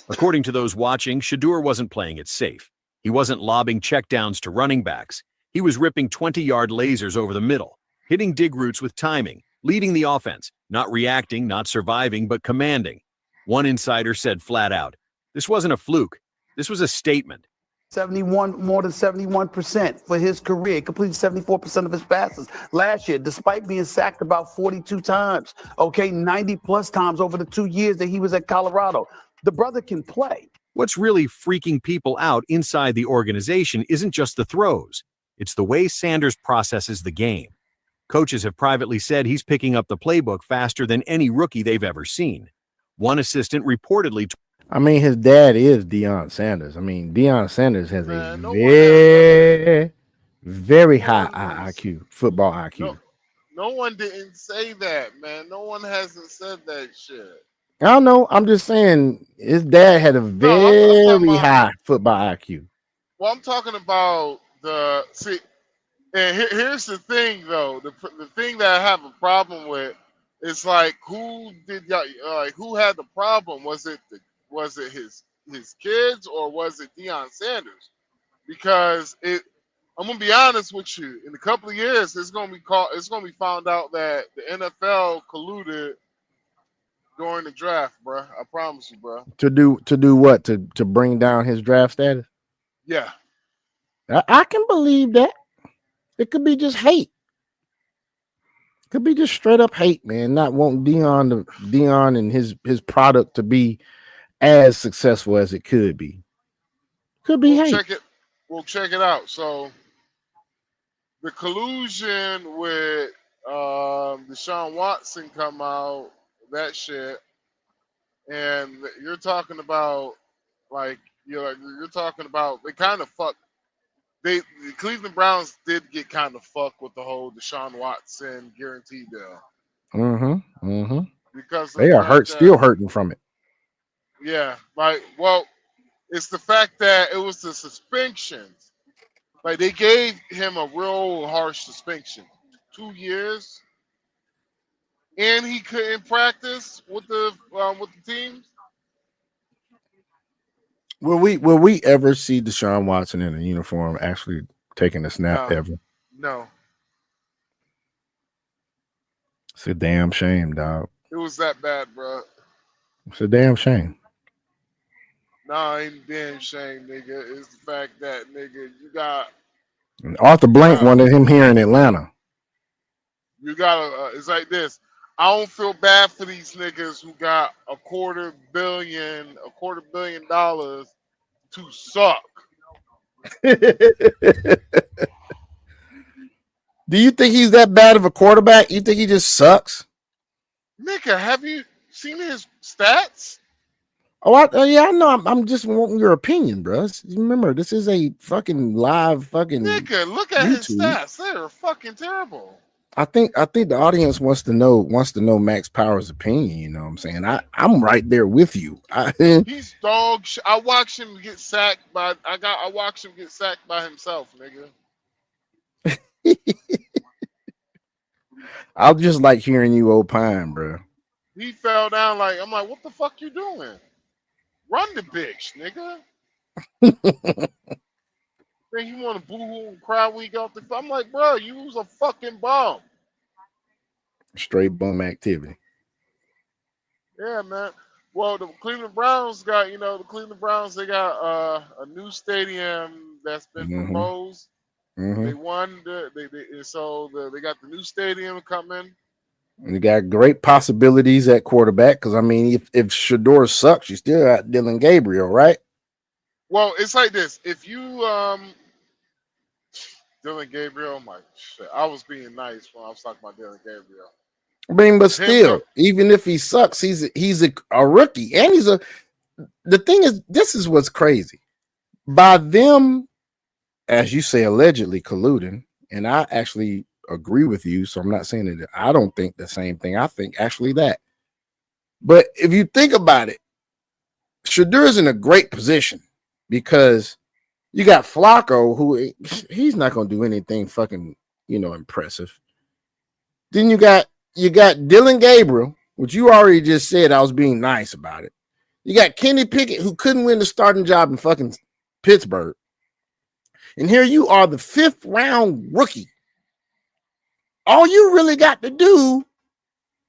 According to those watching, Shedeur wasn't playing it safe. He wasn't lobbing checkdowns to running backs. He was ripping 20-yard lasers over the middle, hitting dig routes with timing, leading the offense, not reacting, not surviving, but commanding. One insider said flat out, this wasn't a fluke. This was a statement. More than 71% for his career. He completed 74% of his passes last year, despite being sacked about 42 times. 90 plus times over the 2 years that he was at Colorado. The brother can play. What's really freaking people out inside the organization isn't just the throws. It's the way Sanders processes the game. Coaches have privately said he's picking up the playbook faster than any rookie they've ever seen. One assistant reportedly his dad is Deion Sanders. Deion Sanders has a very high IQ, football IQ. No one didn't say that, man. No one hasn't said that shit. I don't know. I'm just saying his dad had a very high football IQ. Well, I'm talking about here's the thing, though. The thing that I have a problem with is who had the problem? Was it his kids or was it Deion Sanders? Because I'm gonna be honest with you. In a couple of years, it's gonna be found out that the NFL colluded during the draft, bro. I promise you, bro. To do what? To bring down his draft status? Yeah. I can believe that. It could be just hate. It could be just straight up hate, man. Not wanting Deion and his product to be as successful as it could be. Could be hate. Check it out. So the collusion with Deshaun Watson come out, that shit, and you're talking about you're talking about they kind of fucked. The Cleveland Browns did get kind of fucked with the whole Deshaun Watson guarantee deal. Because they are still hurting from it. Yeah, it's the fact that it was the suspensions. They gave him a real harsh suspension, 2 years, and he couldn't practice with the teams. Will we ever see Deshaun Watson in a uniform actually taking a snap ever? No. It's a damn shame, dog. It was that bad, bro. It's a damn shame. Nah, ain't a damn shame, nigga. It's the fact that, nigga, you got... And Arthur Blank wanted him here in Atlanta. You got it's like this. I don't feel bad for these niggas who got $250 million to suck. Do you think he's that bad of a quarterback? You think he just sucks? Nigga, have you seen his stats? Yeah, I know. I'm just wanting your opinion, bro. Remember, this is a fucking live fucking. Nigga, look at YouTube. his stats. They're fucking terrible. I think the audience wants to know Max Power's opinion. You know what I'm saying? I'm right there with you. He's dog shit. I watched him get sacked by himself, nigga. I'll just like hearing you opine, bro. He fell down I'm like, what the fuck you doing? Run the bitch, nigga. Then he want to boo-hoo and cry when he got off the field. I'm like, bro, you was a fucking bum. Straight bum activity. Yeah, man. Well, the Cleveland Browns got, the Cleveland Browns, they got a new stadium that's been proposed. They won they got the new stadium coming. You got great possibilities at quarterback because I mean, if Shador sucks, you still got Dylan Gabriel, right? Well, it's like this. If you Dylan Gabriel, my shit. I was being nice when I was talking about Dylan Gabriel. I mean, but still, even if he sucks, he's a rookie, and the thing is, this is what's crazy. By them, as you say, allegedly colluding, and I actually agree with you, so I'm not saying that I don't think the same thing. I think actually that. But if you think about it, Shadur's in a great position because you got Flacco, who he's not going to do anything fucking, impressive. Then you got Dylan Gabriel, which you already just said I was being nice about it. You got Kenny Pickett, who couldn't win the starting job in fucking Pittsburgh. And here you are, the 5th round rookie. All you really got to do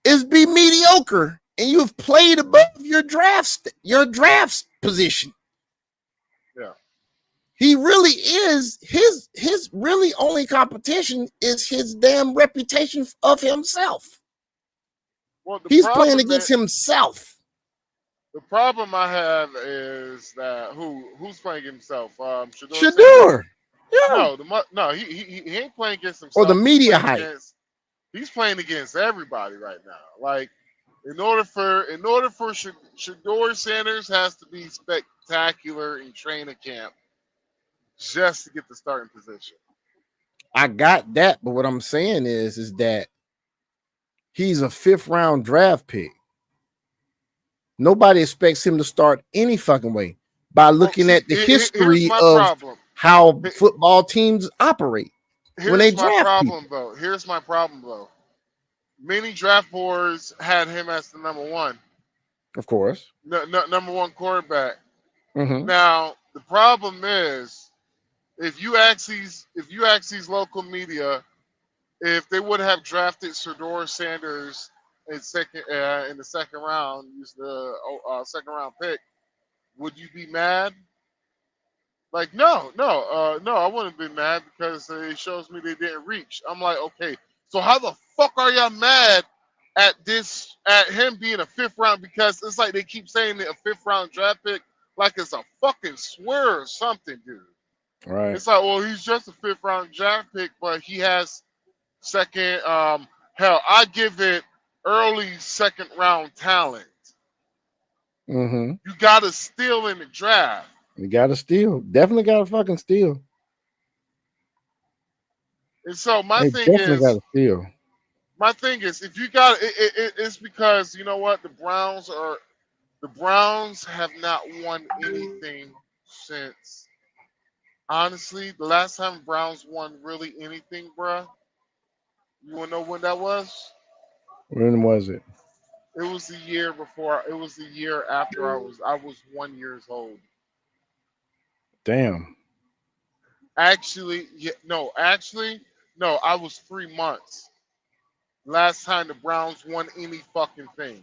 is be mediocre, and you've played above your draft position. Yeah. He really is his really only competition is his damn reputation of himself. Well, he's playing against himself. The problem I have is that who's playing himself? Shador. Yeah. No, he ain't playing against himself. Or the media hype. He's playing against everybody right now. Like, in order for Shador Sanders has to be spectacular in training camp just to get the starting position. I got that, but what I'm saying is that he's a 5th round draft pick. Nobody expects him to start any fucking way by looking at the history of how football teams operate when they draft people. Here's my problem, though. Many draft boards had him as the number 1. Of course. Number 1 quarterback. Mm-hmm. Now, the problem is, if you ask these local media if they would have drafted Shador Sanders in the second round, use the second round pick, would you be mad? Like, no, I wouldn't be mad because it shows me they didn't reach. I'm like, okay, so how the fuck are y'all mad at him being a 5th round? Because it's like they keep saying that a 5th round draft pick like it's a fucking swear or something, dude. Right. It's like, well, he's just a 5th round draft pick, but he has second. Hell, I give it early 2nd round talent. Mm-hmm. You got to steal in the draft. You got to steal. Definitely got to fucking steal. And so my thing definitely got to steal. My thing is, if you got it's because you know what, the Browns have not won anything since. Honestly, the last time Browns won really anything, bruh, you wanna know when that was? When was it? It was the year before. It was the year after I was 1 year old. Damn. Actually, no, I was 3 months. Last time the Browns won any fucking thing.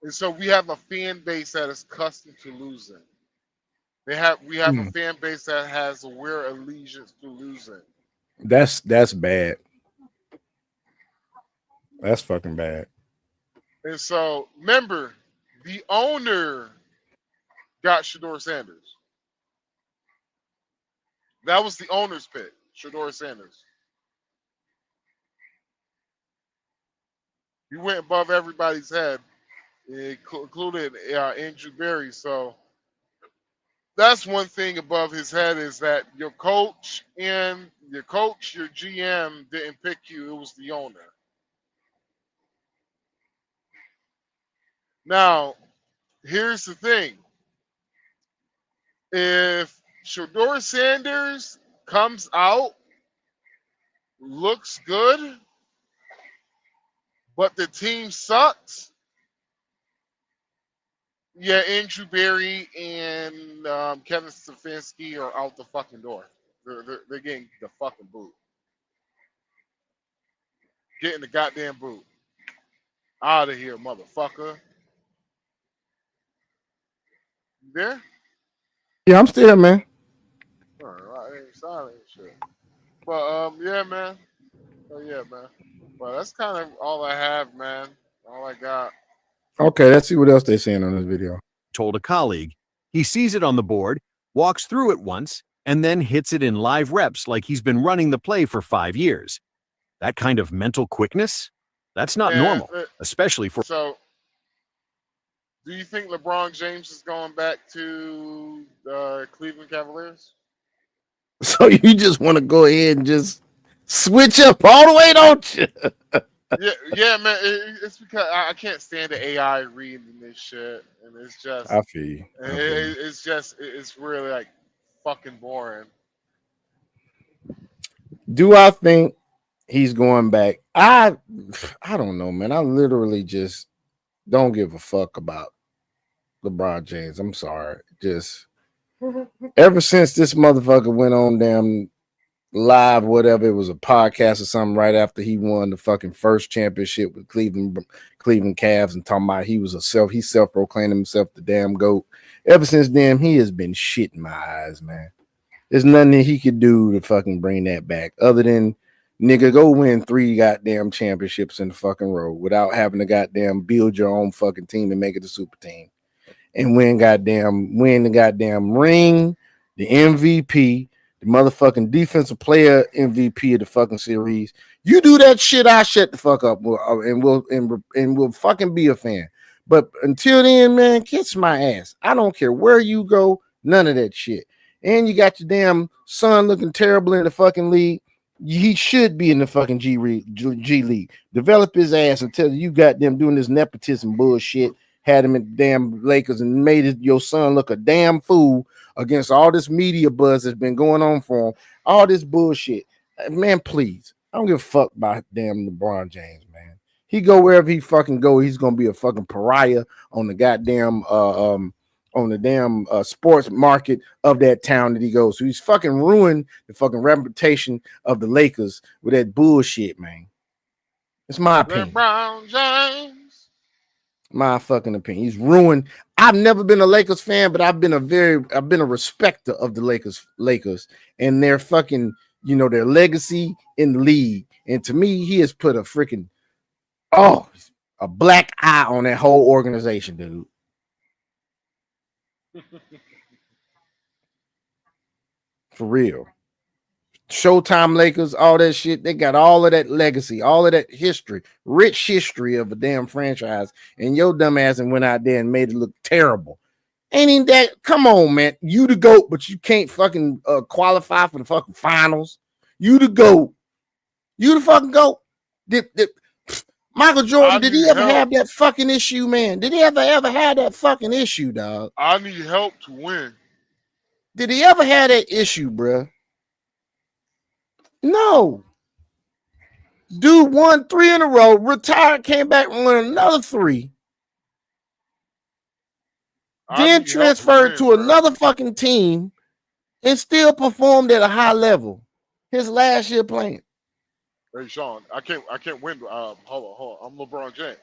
And so we have a fan base that is accustomed to losing. We have a fan base that has a weird allegiance to losing. That's bad. That's fucking bad. And so remember, the owner got Shador Sanders. That was the owner's pick, Shador Sanders. He went above everybody's head, including Andrew Berry. So that's one thing above his head is that your coach, your GM didn't pick you. It was the owner. Now, here's the thing. If Shador Sanders comes out, looks good, but the team sucks, Yeah, Andrew Berry and Kevin Stefanski are out the fucking door. They're getting the fucking boot. Getting the goddamn boot. Out of here, motherfucker. You there? Yeah, I'm still here, man. All right, I ain't silent and shit. But yeah, man. Oh yeah, man. Well, that's kind of all I have, man. All I got. Okay, let's see what else they're saying on this video. Told a colleague. He sees it on the board, walks through it once, and then hits it in live reps like he's been running the play for 5 years. That kind of mental quickness? That's not normal, especially for... So, do you think LeBron James is going back to the Cleveland Cavaliers? So you just want to go ahead and just switch up all the way, don't you? yeah, man. It's because I can't stand the AI reading this shit, and it's just. I feel you. It's really like fucking boring. Do I think he's going back? I don't know, man. I literally just don't give a fuck about LeBron James. I'm sorry. Just ever since this motherfucker went on damn live, whatever, it was a podcast or something right after he won the fucking first championship with Cleveland Cavs, and talking about he self-proclaimed himself the damn GOAT. Ever since then, he has been shit in my eyes, man. There's nothing that he could do to fucking bring that back other than nigga go win 3 goddamn championships in the fucking row without having to goddamn build your own fucking team and make it a super team and win the goddamn ring, the MVP, the motherfucking defensive player MVP of the fucking series. You do that shit, I shut the fuck up and we'll fucking be a fan. But until then, man, kiss my ass. I don't care where you go, none of that shit. And you got your damn son looking terrible in the fucking league. He should be in the fucking G League. Develop his ass until you got them doing this nepotism bullshit. Had him at the damn Lakers and made your son look a damn fool against all this media buzz that's been going on for him. All this bullshit. Man, please. I don't give a fuck about damn LeBron James, man. He go wherever he fucking go, he's gonna be a fucking pariah on the goddamn sports market of that town that he goes. So he's fucking ruined the fucking reputation of the Lakers with that bullshit, man. It's my opinion. LeBron James. My fucking opinion. He's ruined. I've never been a Lakers fan, but I've been a respecter of the Lakers and their fucking, their legacy in the league. And to me, he has put a black eye on that whole organization, dude. For real. Showtime Lakers, all that shit, they got all of that legacy, all of that history, rich history of a damn franchise, and your dumb ass and went out there and made it look terrible. Ain't even that, come on, man. You the GOAT, but you can't fucking qualify for the fucking finals. You the GOAT. You the fucking GOAT. Michael Jordan, did he ever have that fucking issue, man? Did he ever have that fucking issue, dog? I need help to win. Did he ever have that issue, bruh? No. Dude won 3 in a row, retired, came back and won another 3. Then transferred to another fucking team and still performed at a high level. His last year playing. Hey Sean, I can't win. Hold on. I'm LeBron James.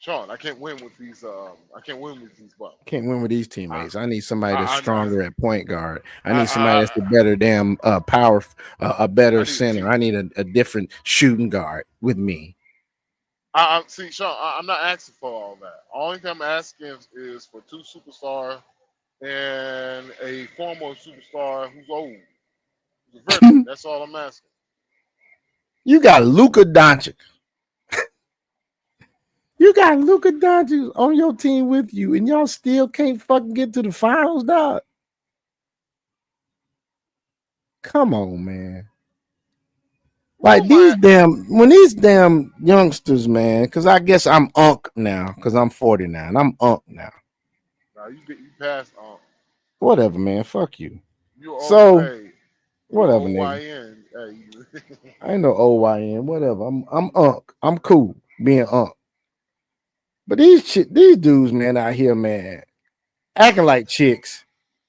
Sean, I can't win with these. I can't win with these bucks. Can't win with these teammates. I need somebody that's stronger at point guard. I need somebody that's a better damn power, a better center. I need a different shooting guard with me. See, Sean, I'm not asking for all that. Only thing I'm asking is for 2 superstars and a former superstar who's old. Who's a veteran. That's all I'm asking. You got Luka Doncic. You got Luka Doncic on your team with you, and y'all still can't fucking get to the finals, dog. Come on, man. Like these damn youngsters, man, because I guess I'm unk now, because I'm 49. I'm unk now. Nah, you passed unk. Whatever, man. Fuck you. Whatever, nigga. I ain't no OYN. Whatever. I'm unk. I'm cool being unk. But these dudes, man, out here, man, acting like chicks.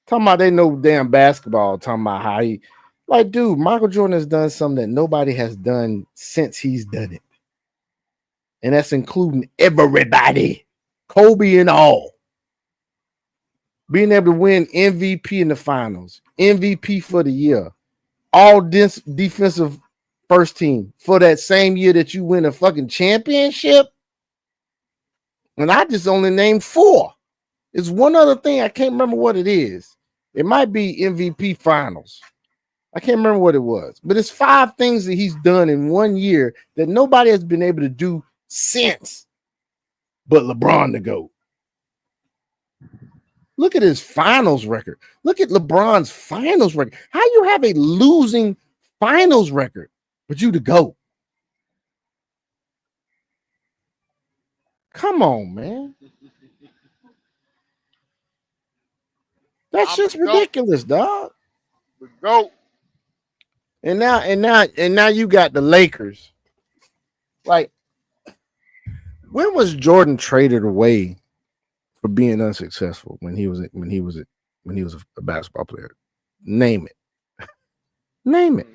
Talking about they know damn basketball. Talking about how he, like, dude, Michael Jordan has done something that nobody has done since he's done it. And that's including everybody, Kobe and all. Being able to win MVP in the finals, MVP for the year, all defensive first team for that same year that you win a fucking championship. And I just only named 4. It's one other thing. I can't remember what it is. It might be MVP finals. I can't remember what it was, but it's 5 things that he's done in 1 year that nobody has been able to do since but LeBron the GOAT. Look at his finals record. Look at LeBron's finals record. How you have a losing finals record, but you the GOAT? Come on, man. That's just ridiculous, dog. The GOAT. And now you got the Lakers. Like, when was Jordan traded away for being unsuccessful when he was a basketball player? Name it. Name it.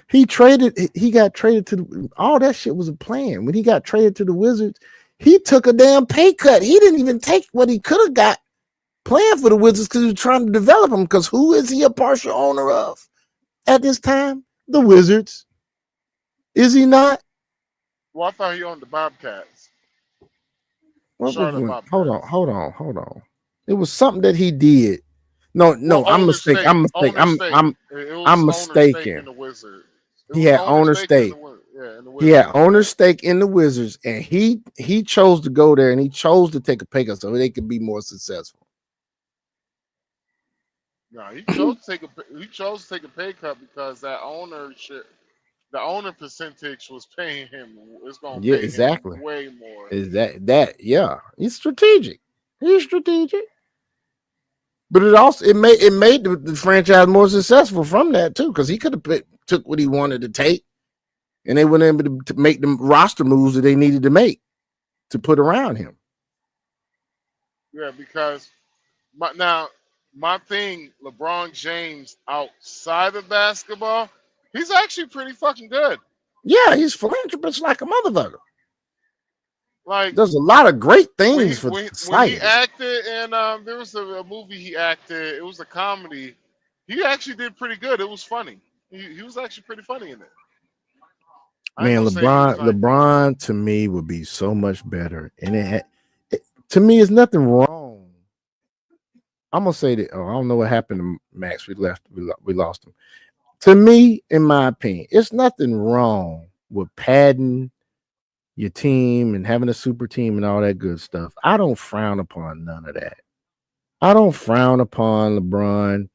He got traded to all that shit was a plan. When he got traded to the Wizards, he took a damn pay cut. He didn't even take what he could have got playing for the Wizards because he was trying to develop them. Because who is he a partial owner of at this time? The Wizards. Is he not? Well, I thought he owned the Bobcats. Hold on. It was something that he did. No, I'm mistaken. I'm mistaken. He had owner stake. He had owner stake in the Wizards, and he chose to go there, and he chose to take a pay cut so they could be more successful. No, he chose to take a pay cut because that ownership, the owner percentage was paying him. It's going to pay him way more. Is that yeah? He's strategic. But it made the franchise more successful from that too, because he could have took what he wanted to take, and they weren't able to make the roster moves that they needed to make to put around him. Yeah, because my thing, LeBron James outside of basketball, he's actually pretty fucking good. Yeah, he's philanthropist like a motherfucker. Like, there's a lot of great things for society. When he acted, and there was a movie he acted. It was a comedy. He actually did pretty good. It was funny. He was actually pretty funny in it. Man, LeBron to me would be so much better, and to me, it's nothing wrong. I'm gonna say that. Oh, I don't know what happened to Max. We lost him. To me, in my opinion, it's nothing wrong with padding your team and having a super team and all that good stuff. I don't frown upon none of that. I don't frown upon LeBron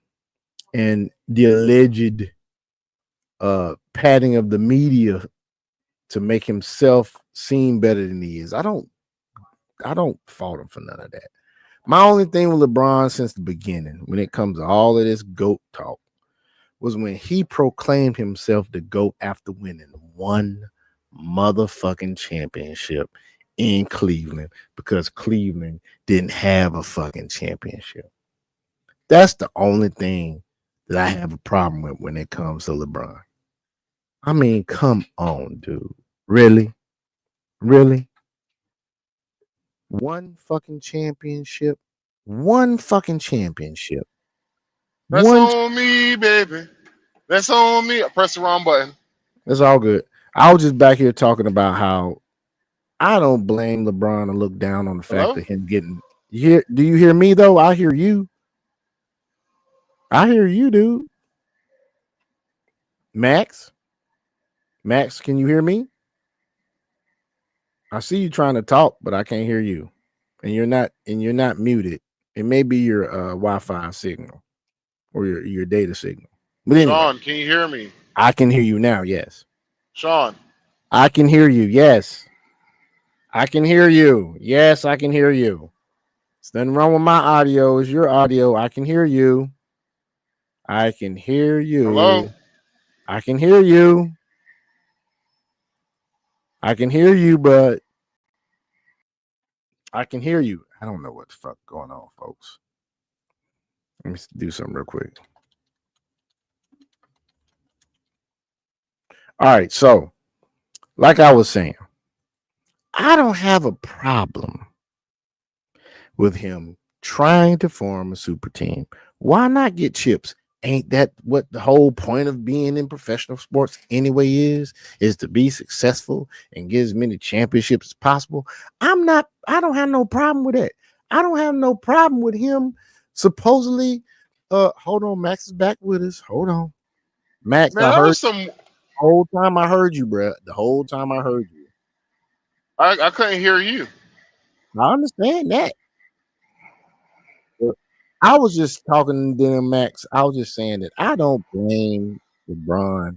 and the alleged padding of the media to make himself seem better than he is. I don't fault him for none of that. My only thing with LeBron since the beginning, when it comes to all of this GOAT talk, was when he proclaimed himself the GOAT after winning one motherfucking championship in Cleveland, because Cleveland didn't have a fucking championship. That's the only thing that I have a problem with when it comes to LeBron. I mean, come on, dude. Really? One fucking championship. That's on me, baby. That's on me. I pressed the wrong button. It's all good. I was just back here talking about how I don't blame LeBron and look down on the fact of him getting here. Do you hear me though? I hear you. Dude. Max, can you hear me? I see you trying to talk, but I can't hear you. And you're not muted. It may be your Wi-Fi signal or your data signal. But anyway, Sean, can you hear me? I can hear you now, yes. Sean. I can hear you, yes. I can hear you. Yes, I can hear you. There's nothing wrong with my audio. It's your audio. I can hear you. Hello? I can hear you. But I can hear you. I don't know what the fuck going on, folks. Let me do something real quick. All right, so like I was saying, I don't have a problem with him trying to form a super team. Why not get chips? Ain't that what the whole point of being in professional sports anyway is to be successful and get as many championships as possible? I don't have no problem with that. I don't have no problem with him supposedly. Hold on, Max is back with us. Hold on. Max, Man, I that heard was some. the whole time I heard you, bro. The whole time I heard you. I couldn't hear you. I understand that. I was just talking to them, Max. I was just saying that I don't blame LeBron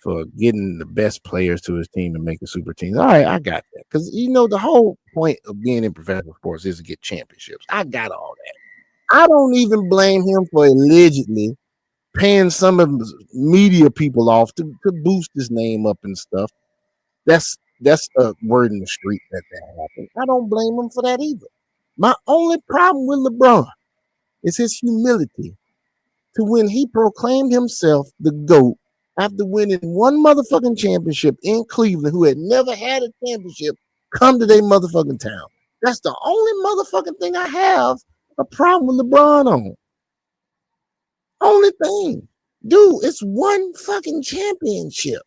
for getting the best players to his team to make a super team. All right, I got that. Because, the whole point of being in professional sports is to get championships. I got all that. I don't even blame him for allegedly paying some of the media people off to boost his name up and stuff. That's a word in the street that happened. I don't blame him for that either. My only problem with LeBron is his humility to when he proclaimed himself the GOAT after winning one motherfucking championship in Cleveland, who had never had a championship come to their motherfucking town. That's the only motherfucking thing I have a problem with LeBron on. Only thing. Dude, it's one fucking championship.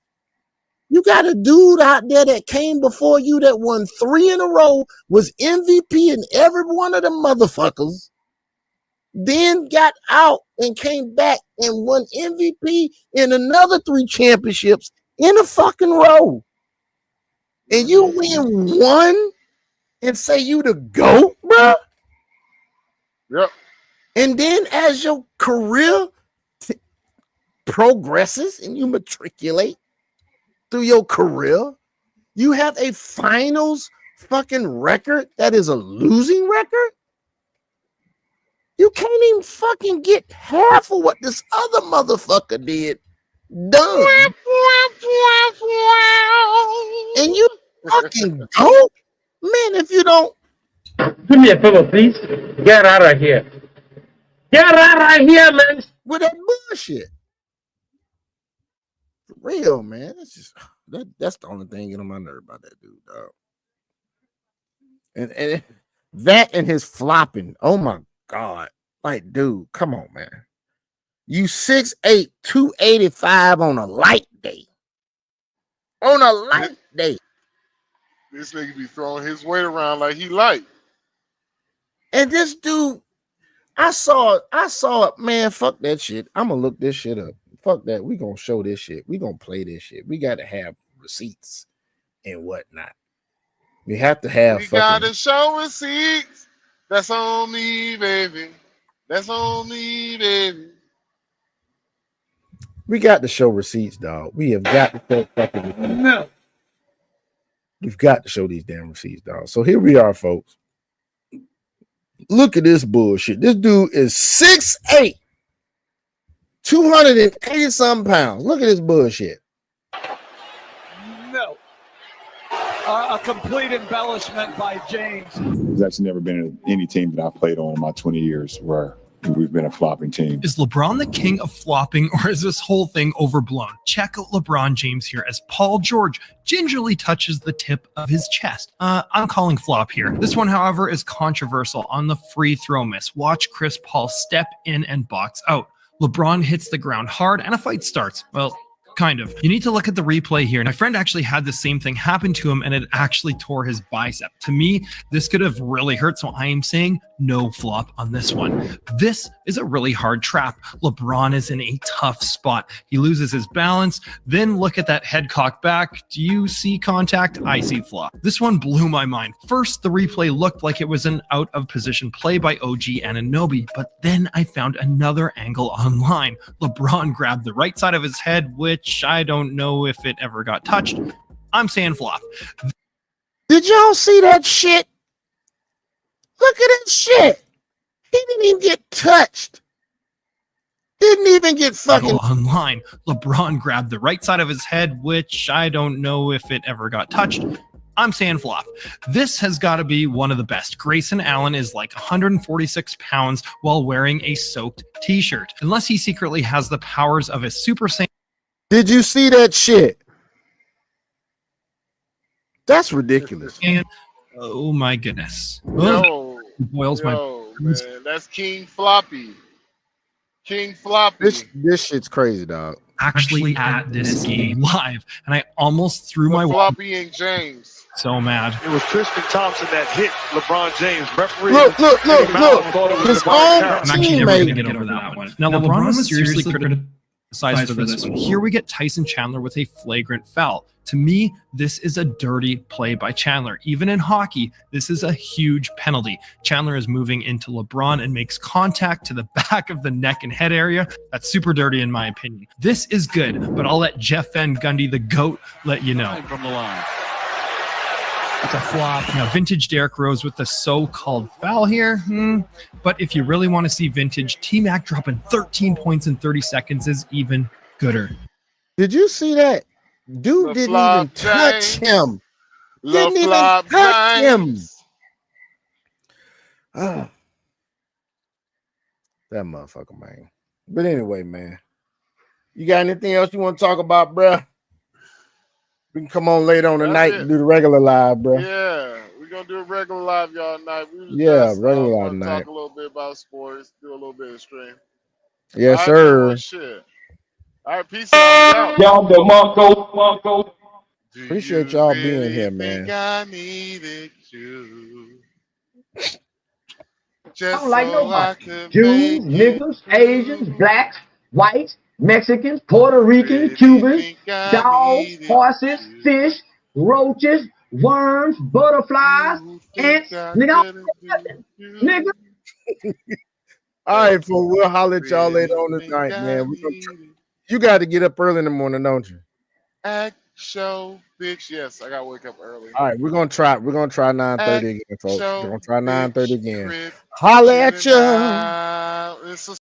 You got a dude out there that came before you that won 3 in a row, was MVP in every one of them motherfuckers, then got out and came back and won MVP in another 3 championships in a fucking row. And you win one and say you the GOAT, bro? Yep. And then as your career progresses and you matriculate through your career, you have a finals fucking record that is a losing record. You can't even fucking get half of what this other motherfucker did done. And you fucking go, man, if you don't. Do me a favor, please. Get out of here. Get out of here, man. With that bullshit. For real, man. That's just that's the only thing getting on my nerve about that dude, dog. And that and his flopping. Oh my God. Like, dude, come on, man. You 6'8", 285 on a light day. On a light day. This nigga be throwing his weight around like he light. And this dude, I saw it, man. Fuck that shit. I'm gonna look this shit up. Fuck that. We gonna show this shit. We gonna play this shit. We gotta have receipts and whatnot. We have to have. We gotta show receipts. That's on me, baby. That's on me, baby. We got to show receipts, dog. We have got to show fucking receipts. No. We've got to show these damn receipts, dog. So here we are, folks. Look at this bullshit. This dude is 6'8", 280 something pounds. Look at this bullshit. No. A complete embellishment by James. There's actually never been any team that I've played on in my 20 years where we've been a flopping team. Is LeBron the king of flopping, or is this whole thing overblown? Check out LeBron James here as Paul George gingerly touches the tip of his chest. I'm calling flop here. This one, however, is controversial on the free throw miss. Watch Chris Paul step in and box out. LeBron hits the ground hard and a fight starts. Well, kind of. You need to look at the replay here. My friend actually had the same thing happen to him and it actually tore his bicep. To me, this could have really hurt. So I am saying no flop on this one. This is a really hard trap. LeBron is in a tough spot. He loses his balance. Then look at that head cock back. Do you see contact? I see flop. This one blew my mind. First, the replay looked like it was an out of position play by OG Anunoby, but then I found another angle online. LeBron grabbed the right side of his head, which I don't know if it ever got touched. I'm saying flop. Did y'all see that shit? Look at that shit. He didn't even get touched. Didn't even get fucking online. LeBron grabbed the right side of his head, which I don't know if it ever got touched. I'm saying flop. This has got to be one of the best. Grayson Allen is like 146 pounds while wearing a soaked t-shirt. Unless he secretly has the powers of a Super Saiyan. Did you see that shit? That's ridiculous. And, oh my goodness. Yo, Boils my man, that's King Floppy. King Floppy. This shit's crazy, dog. Actually at this game live, and I almost threw my Floppy and James. So mad. It was Tristan Thompson that hit LeBron James. Referee. Look. His own I'm actually never going to teammate. get over that one. Now, LeBron was seriously criticized for this one. Here we get Tyson Chandler with a flagrant foul. To me, this is a dirty play by Chandler. Even in hockey, this is a huge penalty. Chandler is moving into LeBron and makes contact to the back of the neck and head area. That's super dirty in my opinion. This is good, but I'll let Jeff Van Gundy, the GOAT, let you know. From the line. It's a flop. Now, vintage Derrick Rose with the so-called foul here. But if you really want to see vintage, T-Mac dropping 13 points in 30 seconds is even gooder. Did you see that? Dude didn't even touch him. Didn't even touch him. Ah. That motherfucker, man. But anyway, man. You got anything else you want to talk about, bruh? We can come on later on tonight and do the regular live, bruh. Yeah, we're gonna do a regular live y'all night. Regular live night. Talk a little bit about sports, do a little bit of stream. Yes, All sir. right, shit. All right, peace out. Y'all the Monko. Appreciate y'all being here, man. I needed you. I Just don't like so nobody. I could Jews, make niggas, Asians, blacks, whites, Mexicans, Puerto Ricans, Cubans, dogs, horses, fish, roaches, worms, butterflies, ants. Nigga, nigga. All right, fool. We'll holler at y'all later on tonight, man. You got to get up early in the morning, don't you? Act show, bitch. Yes, I gotta wake up early. All right, we're gonna try 9:30 again, folks. Show, We're gonna try 9:30 again. crib, Holla at ya. It's a